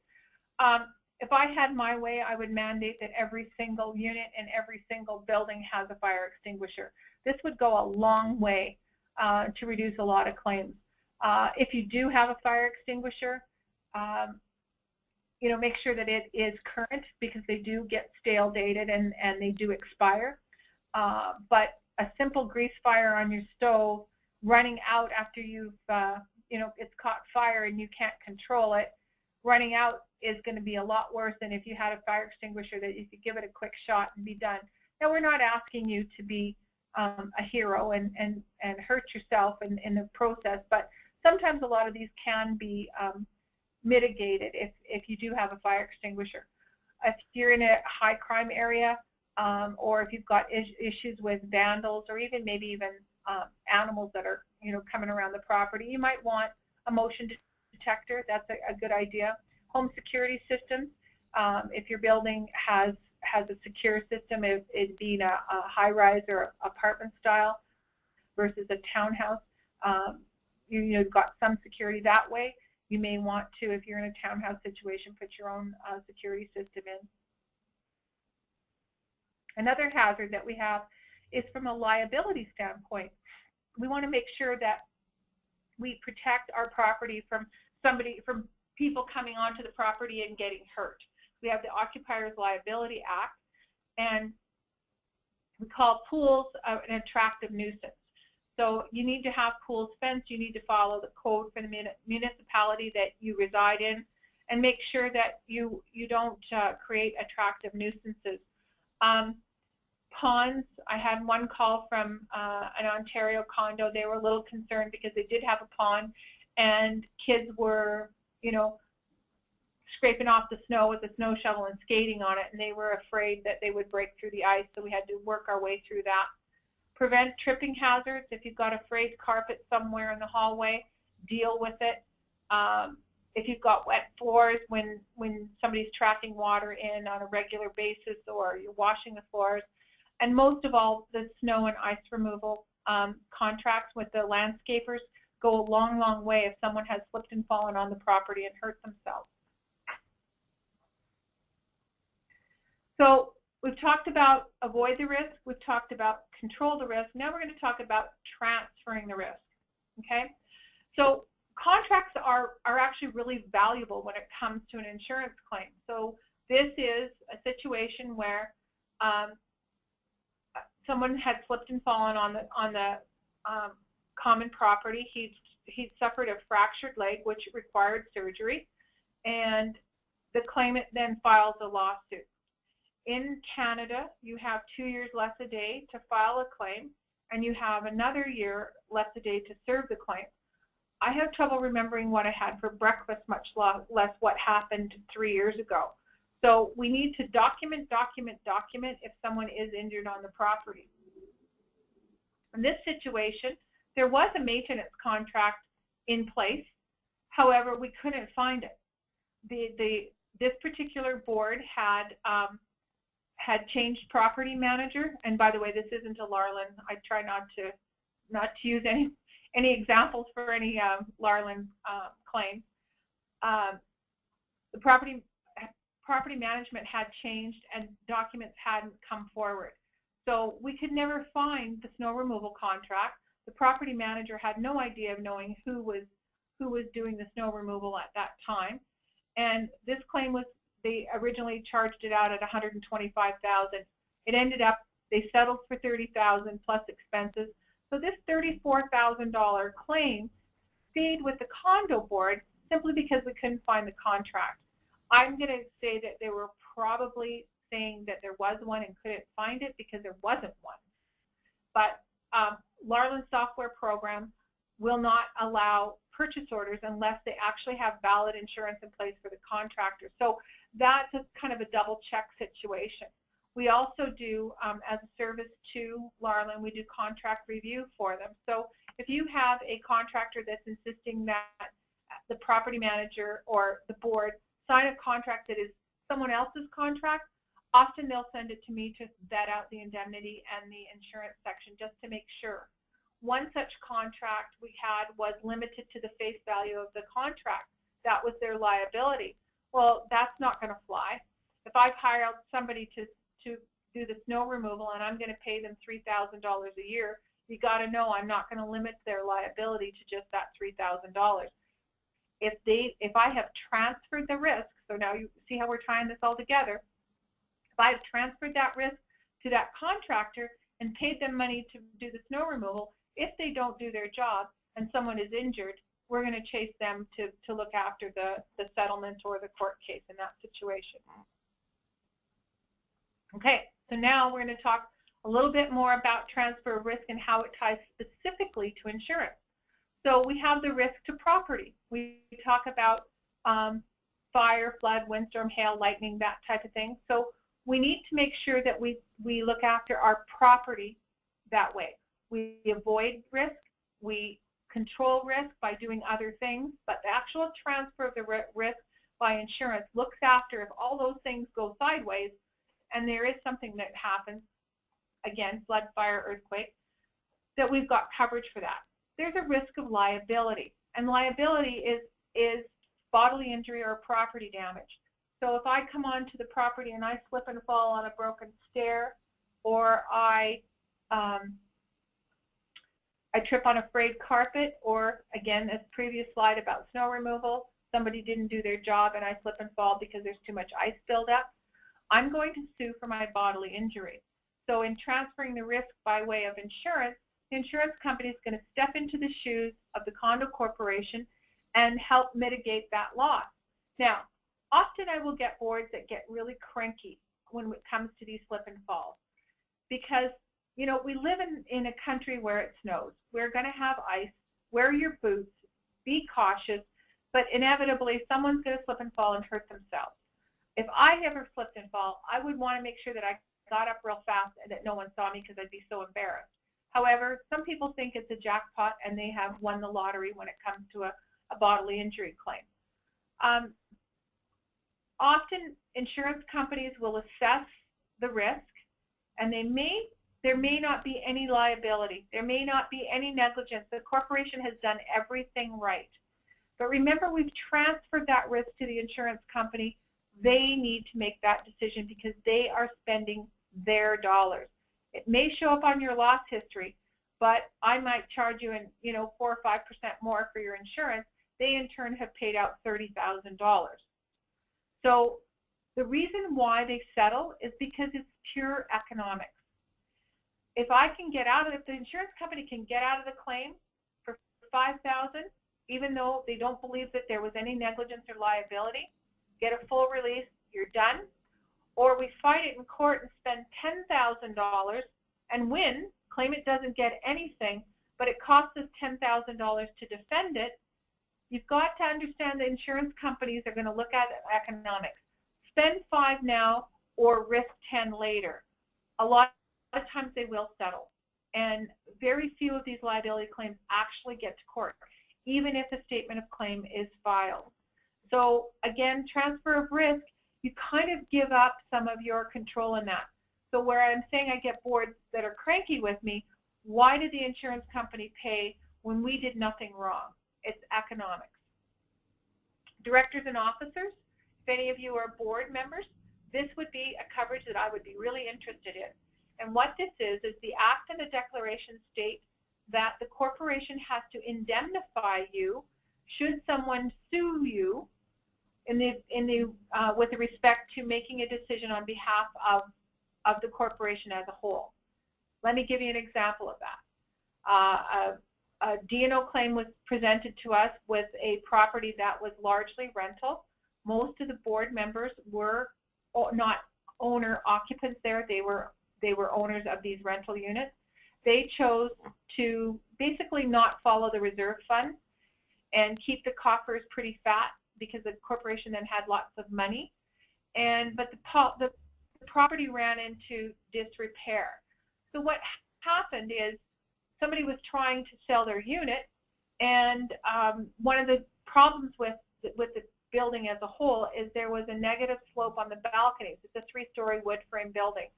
Speaker 2: If I had my way, I would mandate that every single unit in every single building has a fire extinguisher. This would go a long way to reduce a lot of claims. If you do have a fire extinguisher, you know, make sure that it is current, because they do get stale dated and they do expire. But a simple grease fire on your stove running out after you've, you know, it's caught fire and you can't control it, running out is going to be a lot worse than if you had a fire extinguisher that you could give it a quick shot and be done. Now, we're not asking you to be a hero and hurt yourself in the process, but sometimes a lot of these can be mitigated if you do have a fire extinguisher. If you're in a high crime area, or if you've got issues with vandals, or even maybe even animals that are, you know, coming around the property, you might want a motion detector. That's a good idea. Home security systems. If your building has a secure system, it being a high-rise or apartment style versus a townhouse, you've got some security that way. You may want to, if you're in a townhouse situation, put your own security system in. Another hazard that we have is from a liability standpoint. We want to make sure that we protect our property from people coming onto the property and getting hurt. We have the Occupiers Liability Act, and we call pools an attractive nuisance. So you need to have pools fenced, you need to follow the code for the municipality that you reside in, and make sure that you don't create attractive nuisances. Ponds, I had one call from an Ontario condo. They were a little concerned because they did have a pond and kids were, you know, scraping off the snow with a snow shovel and skating on it, and they were afraid that they would break through the ice, so we had to work our way through that. Prevent tripping hazards. If you've got a frayed carpet somewhere in the hallway, deal with it. If you've got wet floors when somebody's tracking water in on a regular basis, or you're washing the floors. And most of all, the snow and ice removal contracts with the landscapers go a long, long way if someone has slipped and fallen on the property and hurt themselves. So we've talked about avoid the risk, we've talked about control the risk. Now we're going to talk about transferring the risk. Okay? So contracts are actually really valuable when it comes to an insurance claim. So this is a situation where someone had slipped and fallen on the common property. He suffered a fractured leg, which required surgery, and the claimant then files a lawsuit. In Canada, you have 2 years less a day to file a claim, and you have another year less a day to serve the claim. I have trouble remembering what I had for breakfast, much less what happened 3 years ago. So we need to document if someone is injured on the property. In this situation, there was a maintenance contract in place. However, we couldn't find it. This particular board had changed property manager, and by the way, this isn't a Larlyn. I try not to use any examples for any Larlyn claims. The property management had changed, and documents hadn't come forward. So we could never find the snow removal contract. The property manager had no idea of knowing who was doing the snow removal at that time. And this claim was, they originally charged it out at $125,000. It ended up, they settled for $30,000 plus expenses. So this $34,000 claim stayed with the condo board simply because we couldn't find the contract. I'm going to say that they were probably saying that there was one and couldn't find it because there wasn't one. But Larlyn software program will not allow purchase orders unless they actually have valid insurance in place for the contractor. So that's a kind of a double check situation. We also do, as a service to Larlyn, we do contract review for them. So if you have a contractor that's insisting that the property manager or the board sign a contract that is someone else's contract, often they'll send it to me to vet out the indemnity and the insurance section just to make sure. One such contract we had was limited to the face value of the contract. That was their liability. Well, that's not going to fly. If I've hired somebody to do the snow removal and I'm going to pay them $3,000 a year, you got to know I'm not going to limit their liability to just that $3,000. If I have transferred the risk, so now you see how we're tying this all together, if I've transferred that risk to that contractor and paid them money to do the snow removal, if they don't do their job and someone is injured, we're going to chase them to look after the settlement or the court case in that situation. Okay, so now we're going to talk a little bit more about transfer of risk and how it ties specifically to insurance. So we have the risk to property. We talk about fire, flood, windstorm, hail, lightning, that type of thing. So we need to make sure that we look after our property that way. We avoid risk, we control risk by doing other things, but the actual transfer of the risk by insurance looks after if all those things go sideways and there is something that happens, again, flood, fire, earthquake, that we've got coverage for that. There's a risk of liability, and liability is bodily injury or property damage. So if I come onto the property and I slip and fall on a broken stair, or I trip on a frayed carpet, or again, this previous slide about snow removal, somebody didn't do their job and I slip and fall because there's too much ice buildup, I'm going to sue for my bodily injury. So in transferring the risk by way of insurance, the insurance company is going to step into the shoes of the condo corporation and help mitigate that loss. Now, often I will get boards that get really cranky when it comes to these slip and falls because, you know, we live in a country where it snows. We're going to have ice. Wear your boots. Be cautious. But inevitably, someone's going to slip and fall and hurt themselves. If I ever slipped and fall, I would want to make sure that I got up real fast and that no one saw me because I'd be so embarrassed. However, some people think it's a jackpot and they have won the lottery when it comes to a bodily injury claim. Often, insurance companies will assess the risk, and there may not be any liability. There may not be any negligence. The corporation has done everything right. But remember, we've transferred that risk to the insurance company. They need to make that decision because they are spending their dollars. It may show up on your loss history, but I might charge you 4 or 5% more for your insurance. They in turn have paid out $30,000. So the reason why they settle is because it's pure economics. if the insurance company can get out of the claim for $5,000, even though they don't believe that there was any negligence or liability, get a full release, you're done. Or we fight it in court and spend $10,000 and win, claim it doesn't get anything, but it costs us $10,000 to defend it. You've got to understand the insurance companies are going to look at economics. Spend $5 now or risk 10 later. A lot of times they will settle, and very few of these liability claims actually get to court, even if a statement of claim is filed. So again, transfer of risk, you kind of give up some of your control in that. So where I'm saying I get boards that are cranky with me, why did the insurance company pay when we did nothing wrong? It's economics. Directors and officers, if any of you are board members, this would be a coverage that I would be really interested in. And what this is the act and the declaration state that the corporation has to indemnify you should someone sue you with respect to making a decision on behalf of the corporation as a whole. Let me give you an example of that. A D&O claim was presented to us with a property that was largely rental. Most of the board members were not owner occupants there. They were owners of these rental units. They chose to basically not follow the reserve fund and keep the coffers pretty fat because the corporation then had lots of money. But the property ran into disrepair. So what happened is somebody was trying to sell their unit, and one of the problems with the building as a whole is there was a negative slope on the balconies. It's a 3-story wood frame building.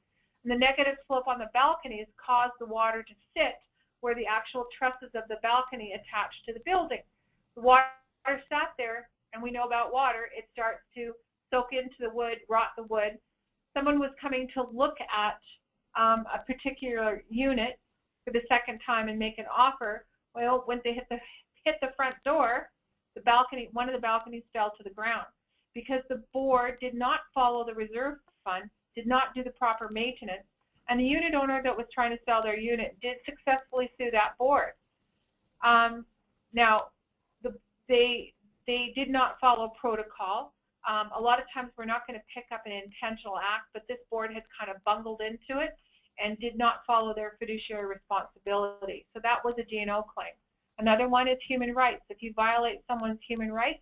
Speaker 2: And the negative slope on the balconies caused the water to sit where the actual trusses of the balcony attached to the building. The water sat there, and we know about water, it starts to soak into the wood, rot the wood. Someone was coming to look at a particular unit for the second time and make an offer. Well, when they hit the front door, the balcony, one of the balconies fell to the ground because the board did not follow the reserve fund, did not do the proper maintenance, and the unit owner that was trying to sell their unit did successfully sue that board. Now, they did not follow protocol. A lot of times we're not going to pick up an intentional act, but this board had kind of bungled into it and did not follow their fiduciary responsibility. So that was a D&O claim. Another one is human rights. If you violate someone's human rights,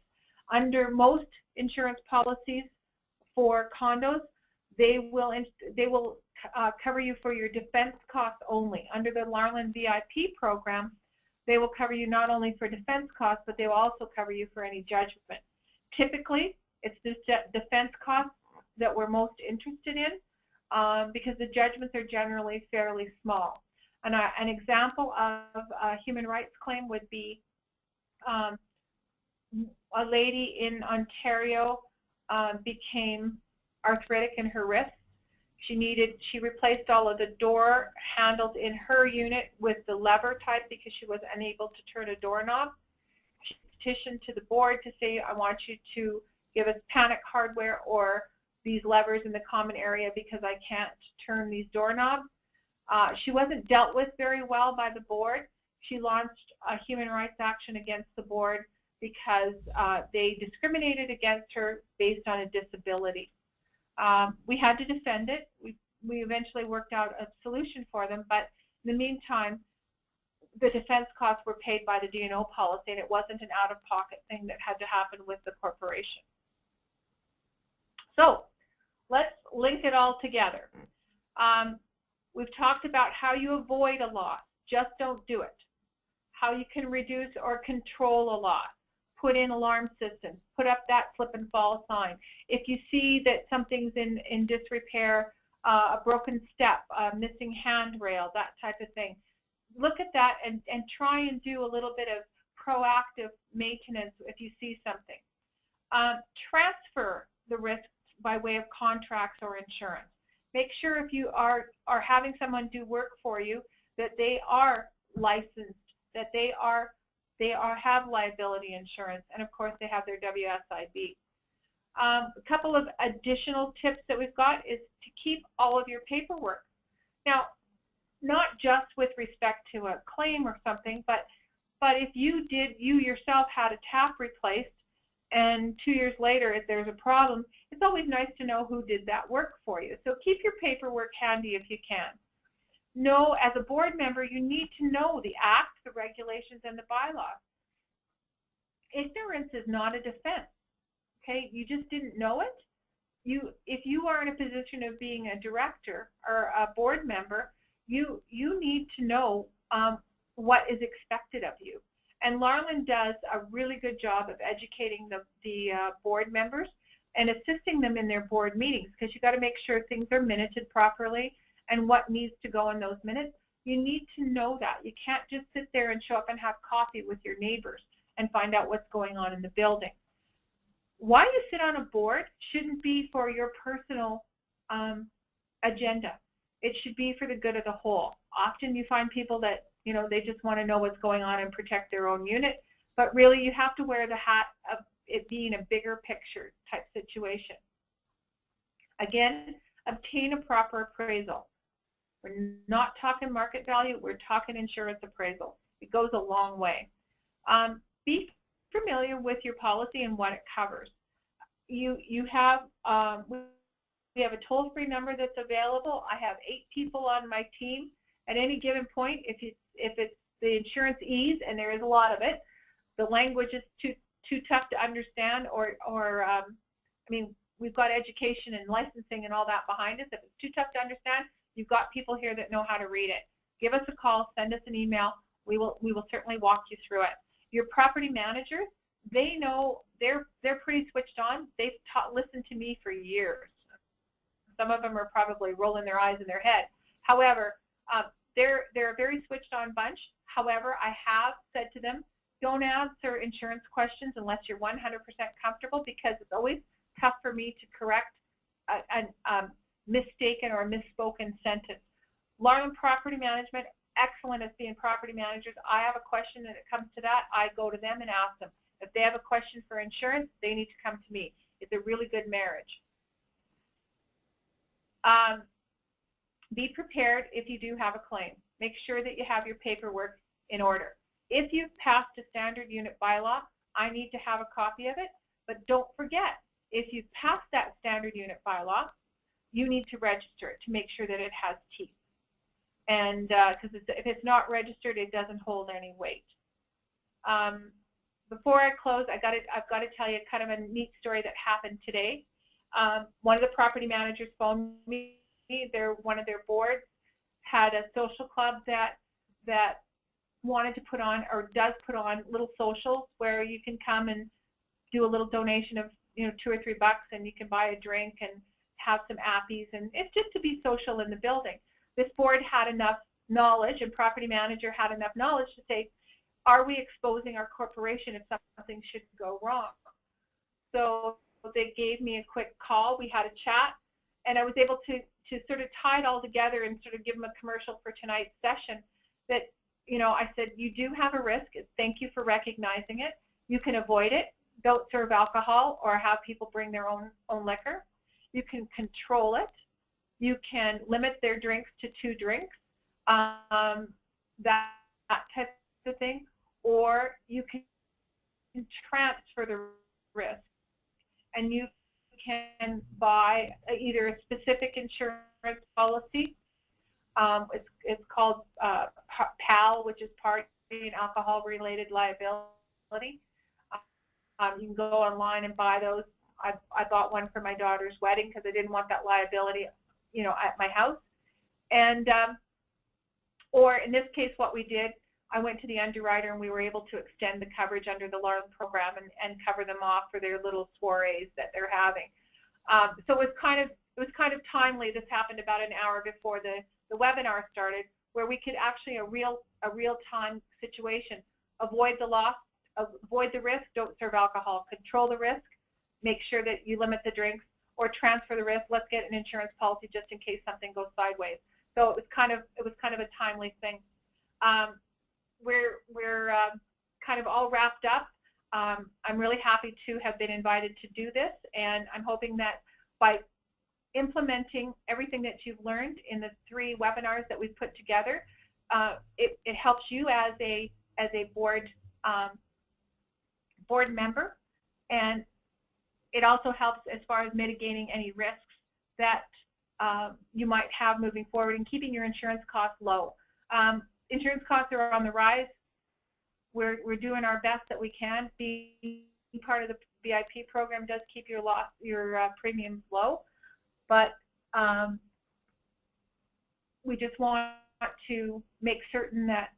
Speaker 2: under most insurance policies for condos, they will cover you for your defense costs only. Under the Larlyn VIP program, they will cover you not only for defense costs, but they will also cover you for any judgment. Typically, it's the defense costs that we're most interested in because the judgments are generally fairly small. And an example of a human rights claim would be a lady in Ontario became arthritic in her wrist. She replaced all of the door handles in her unit with the lever type because she was unable to turn a doorknob. She petitioned to the board to say, I want you to give us panic hardware or these levers in the common area because I can't turn these doorknobs. She wasn't dealt with very well by the board. She launched a human rights action against the board because they discriminated against her based on a disability. We had to defend it. We eventually worked out a solution for them, but in the meantime, the defense costs were paid by the D&O policy, and it wasn't an out-of-pocket thing that had to happen with the corporation. So let's link it all together. We've talked about how you avoid a loss. Just don't do it. How you can reduce or control a loss. Put in alarm systems. Put up that slip and fall sign. If you see that something's in disrepair, a broken step, a missing handrail, that type of thing, look at that and try and do a little bit of proactive maintenance if you see something. Transfer the risk by way of contracts or insurance. Make sure if you are having someone do work for you that they are licensed, that they have liability insurance, and of course they have their WSIB. A couple of additional tips that we've got is to keep all of your paperwork. Now, not just with respect to a claim or something, but if you yourself had a tap replaced, and 2 years later if there's a problem, it's always nice to know who did that work for you. So keep your paperwork handy if you can. Know, as a board member, you need to know the act, the regulations, and the bylaws. Ignorance is not a defense. Okay, you just didn't know it. If you are in a position of being a director or a board member, you need to know what is expected of you. And Larlyn does a really good job of educating the board members and assisting them in their board meetings, because you've got to make sure things are minuted properly and what needs to go in those minutes. You need to know that. You can't just sit there and show up and have coffee with your neighbors and find out what's going on in the building. Why you sit on a board shouldn't be for your personal agenda. It should be for the good of the whole. Often you find people that, they just want to know what's going on and protect their own unit, but really you have to wear the hat of it being a bigger picture type situation. Again, obtain a proper appraisal. We're not talking market value, we're talking insurance appraisal. It goes a long way. Be familiar with your policy and what it covers. We have a toll-free number that's available. I have 8 people on my team. At any given point, if it's the insurance ease, and there is a lot of it, the language is too tough to understand, I mean, we've got education and licensing and all that behind us. If it's too tough to understand, you've got people here that know how to read it. Give us a call, send us an email. We will certainly walk you through it. Your property managers, they know, they're pretty switched on. They've listened to me for years. Some of them are probably rolling their eyes in their head. However, they're a very switched on bunch. However, I have said to them, don't answer insurance questions unless you're 100% comfortable, because it's always tough for me to correct a mistaken or misspoken sentence. Larlyn Property Management, excellent at being property managers. I have a question and it comes to that, I go to them and ask them. If they have a question for insurance, they need to come to me. It's a really good marriage. Be prepared if you do have a claim. Make sure that you have your paperwork in order. If you've passed a standard unit bylaw, I need to have a copy of it, but don't forget, if you've passed that standard unit bylaw, you need to register it to make sure that it has teeth. And because if it's not registered, it doesn't hold any weight. Before I close, I've got to tell you kind of a neat story that happened today. One of the property managers phoned me. One of their boards had a social club that wanted to put on, or does put on, little socials where you can come and do a little donation of $2 or $3, and you can buy a drink and have some appies, and it's just to be social in the building. This board had enough knowledge, and property manager had enough knowledge to say, are we exposing our corporation if something should go wrong? So they gave me a quick call, we had a chat, and I was able to sort of tie it all together and sort of give them a commercial for tonight's session that, I said, you do have a risk. Thank you for recognizing it. You can avoid it. Don't serve alcohol or have people bring their own liquor. You can control it. You can limit their drinks to 2 drinks, that type of thing, or you can transfer the risk, and you can buy either a specific insurance policy. It's called PAL, which is Party and Alcohol Related Liability. You can go online and buy those. I bought one for my daughter's wedding because I didn't want that liability, at my house. And or in this case, what we did, I went to the underwriter and we were able to extend the coverage under the Larlyn program and cover them off for their little soirees that they're having. So it was kind of timely. This happened about an hour before the webinar started, where we could actually a real-time situation, avoid the loss, avoid the risk, don't serve alcohol, control the risk, make sure that you limit the drinks, or transfer the risk. Let's get an insurance policy just in case something goes sideways. So it was kind of a timely thing. We're kind of all wrapped up. I'm really happy to have been invited to do this, and I'm hoping that by implementing everything that you've learned in the 3 webinars that we've put together. It helps you as a board member, and it also helps as far as mitigating any risks that you might have moving forward and keeping your insurance costs low. Insurance costs are on the rise. We're doing our best that we can. Being part of the VIP program does keep your premiums low, but we just want to make certain that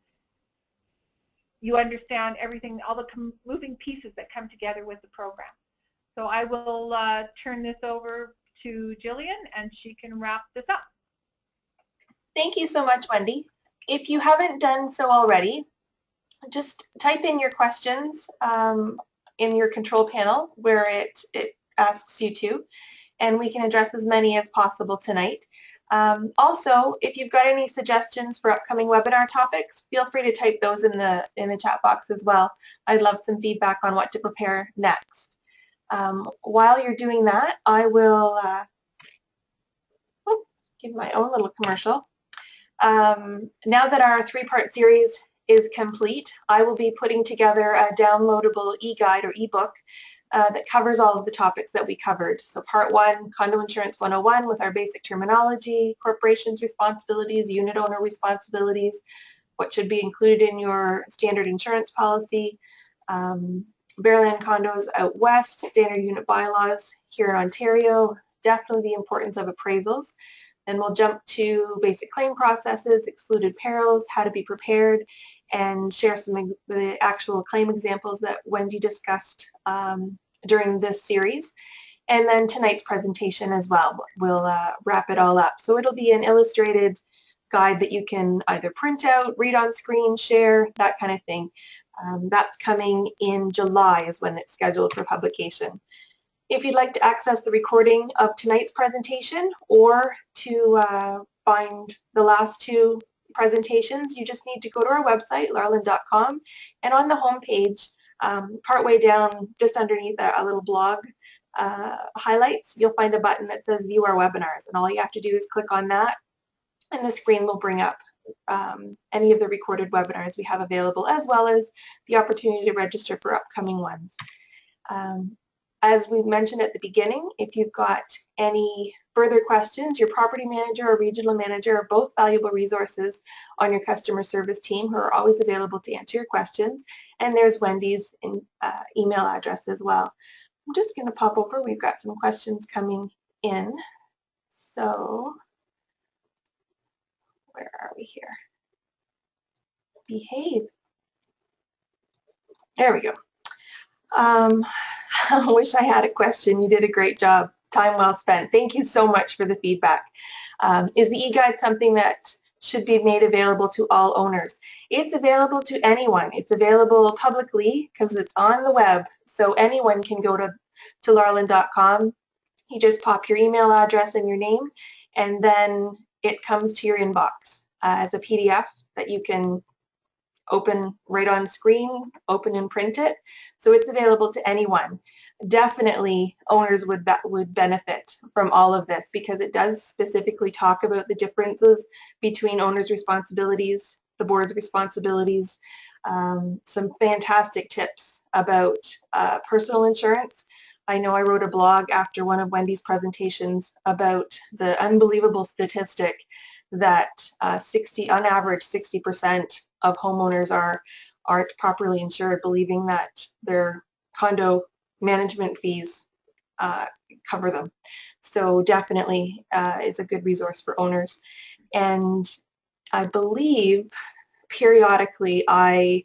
Speaker 2: you understand everything, all the moving pieces that come together with the program. So I will turn this over to Jillian, and she can wrap this up.
Speaker 1: Thank you so much, Wendy. If you haven't done so already, just type in your questions in your control panel where it asks you to, and we can address as many as possible tonight. Also, if you've got any suggestions for upcoming webinar topics, feel free to type those in the chat box as well. I'd love some feedback on what to prepare next. While you're doing that, I will give my own little commercial. Now that our 3-part series is complete, I will be putting together a downloadable e-guide or e-book that covers all of the topics that we covered. So part 1, Condo Insurance 101 with our basic terminology, corporations responsibilities, unit owner responsibilities, what should be included in your standard insurance policy, Bearland condos out west, standard unit bylaws here in Ontario, definitely the importance of appraisals. Then we'll jump to basic claim processes, excluded perils, how to be prepared, and share some of the actual claim examples that Wendy discussed during this series. And then tonight's presentation as well. We'll wrap it all up. So it'll be an illustrated guide that you can either print out, read on screen, share, that kind of thing. That's coming in July is when it's scheduled for publication. If you'd like to access the recording of tonight's presentation or to find the last 2 presentations, you just need to go to our website, larlyn.com, and on the home page, partway down, just underneath a little blog highlights, you'll find a button that says View Our Webinars, and all you have to do is click on that, and the screen will bring up any of the recorded webinars we have available, as well as the opportunity to register for upcoming ones. As we mentioned at the beginning, if you've got any further questions, your property manager or regional manager are both valuable resources on your customer service team who are always available to answer your questions. And there's Wendy's email address as well. I'm just going to pop over. We've got some questions coming in. So where are we here? Behave. There we go. I wish I had a question. You did a great job. Time well spent. Thank you so much for the feedback. Is the e-guide something that should be made available to all owners? It's available to anyone. It's available publicly because it's on the web, so anyone can go to larlyn.com. You just pop your email address and your name, and then it comes to your inbox as a PDF that you can open right on screen, open and print it. So it's available to anyone. Definitely owners would benefit from all of this because it does specifically talk about the differences between owners' responsibilities, the board's responsibilities, some fantastic tips about personal insurance. I know I wrote a blog after one of Wendy's presentations about the unbelievable statistic that on average 60% of homeowners aren't properly insured, believing that their condo management fees cover them. So definitely is a good resource for owners. And I believe periodically I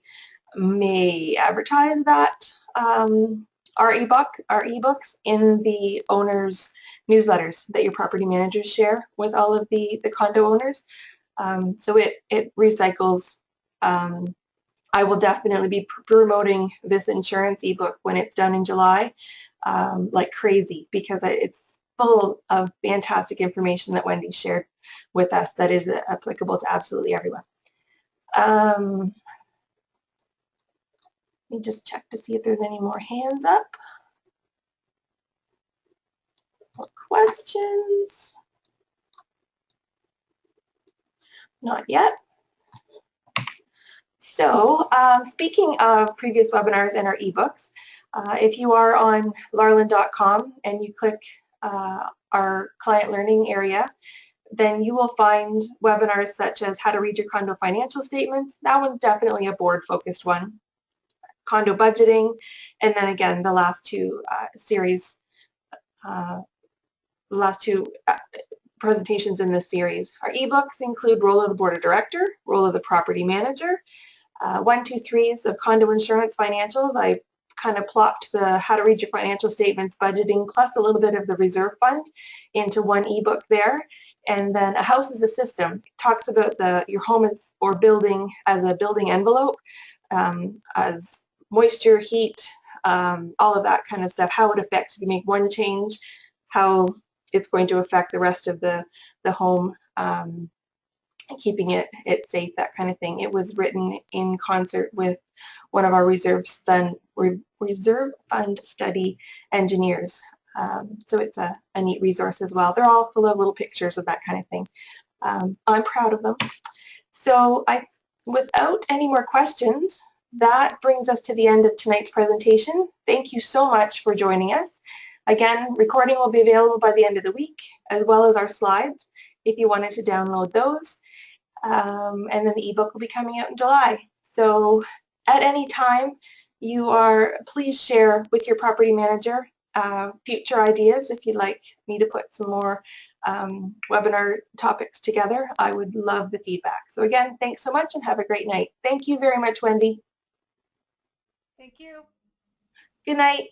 Speaker 1: may advertise that our ebooks in the owners newsletters that your property managers share with all of the condo owners. So it recycles. I will definitely be promoting this insurance ebook when it's done in July like crazy because it's full of fantastic information that Wendy shared with us that is applicable to absolutely everyone. Let me just check to see if there's any more hands up. questions? Not yet. So speaking of previous webinars and our ebooks, if you are on larlyn.com and you click our client learning area, then you will find webinars such as how to read your condo financial statements. That one's definitely a board focused one. Condo budgeting, and then again the last two series, presentations in this series. Our ebooks include Role of the Board of Director, Role of the Property Manager, 1, 2, 3s of Condo Insurance Financials. I kind of plopped the how to read your financial statements, budgeting, plus a little bit of the reserve fund into one ebook there. And then A House is a System. It talks about your home or building as a building envelope, as moisture, heat, all of that kind of stuff, how it affects if you make one change, how it's going to affect the rest of the home, keeping it safe, that kind of thing. It was written in concert with one of our reserve fund study engineers. So it's a neat resource as well. They're all full of little pictures of that kind of thing. I'm proud of them. So without any more questions, that brings us to the end of tonight's presentation. Thank you so much for joining us. Again, recording will be available by the end of the week, as well as our slides if you wanted to download those. And then the ebook will be coming out in July. So at any time, please share with your property manager future ideas. If you'd like me to put some more webinar topics together, I would love the feedback. So again, thanks so much and have a great night. Thank you very much, Wendy.
Speaker 2: Thank you.
Speaker 1: Good night.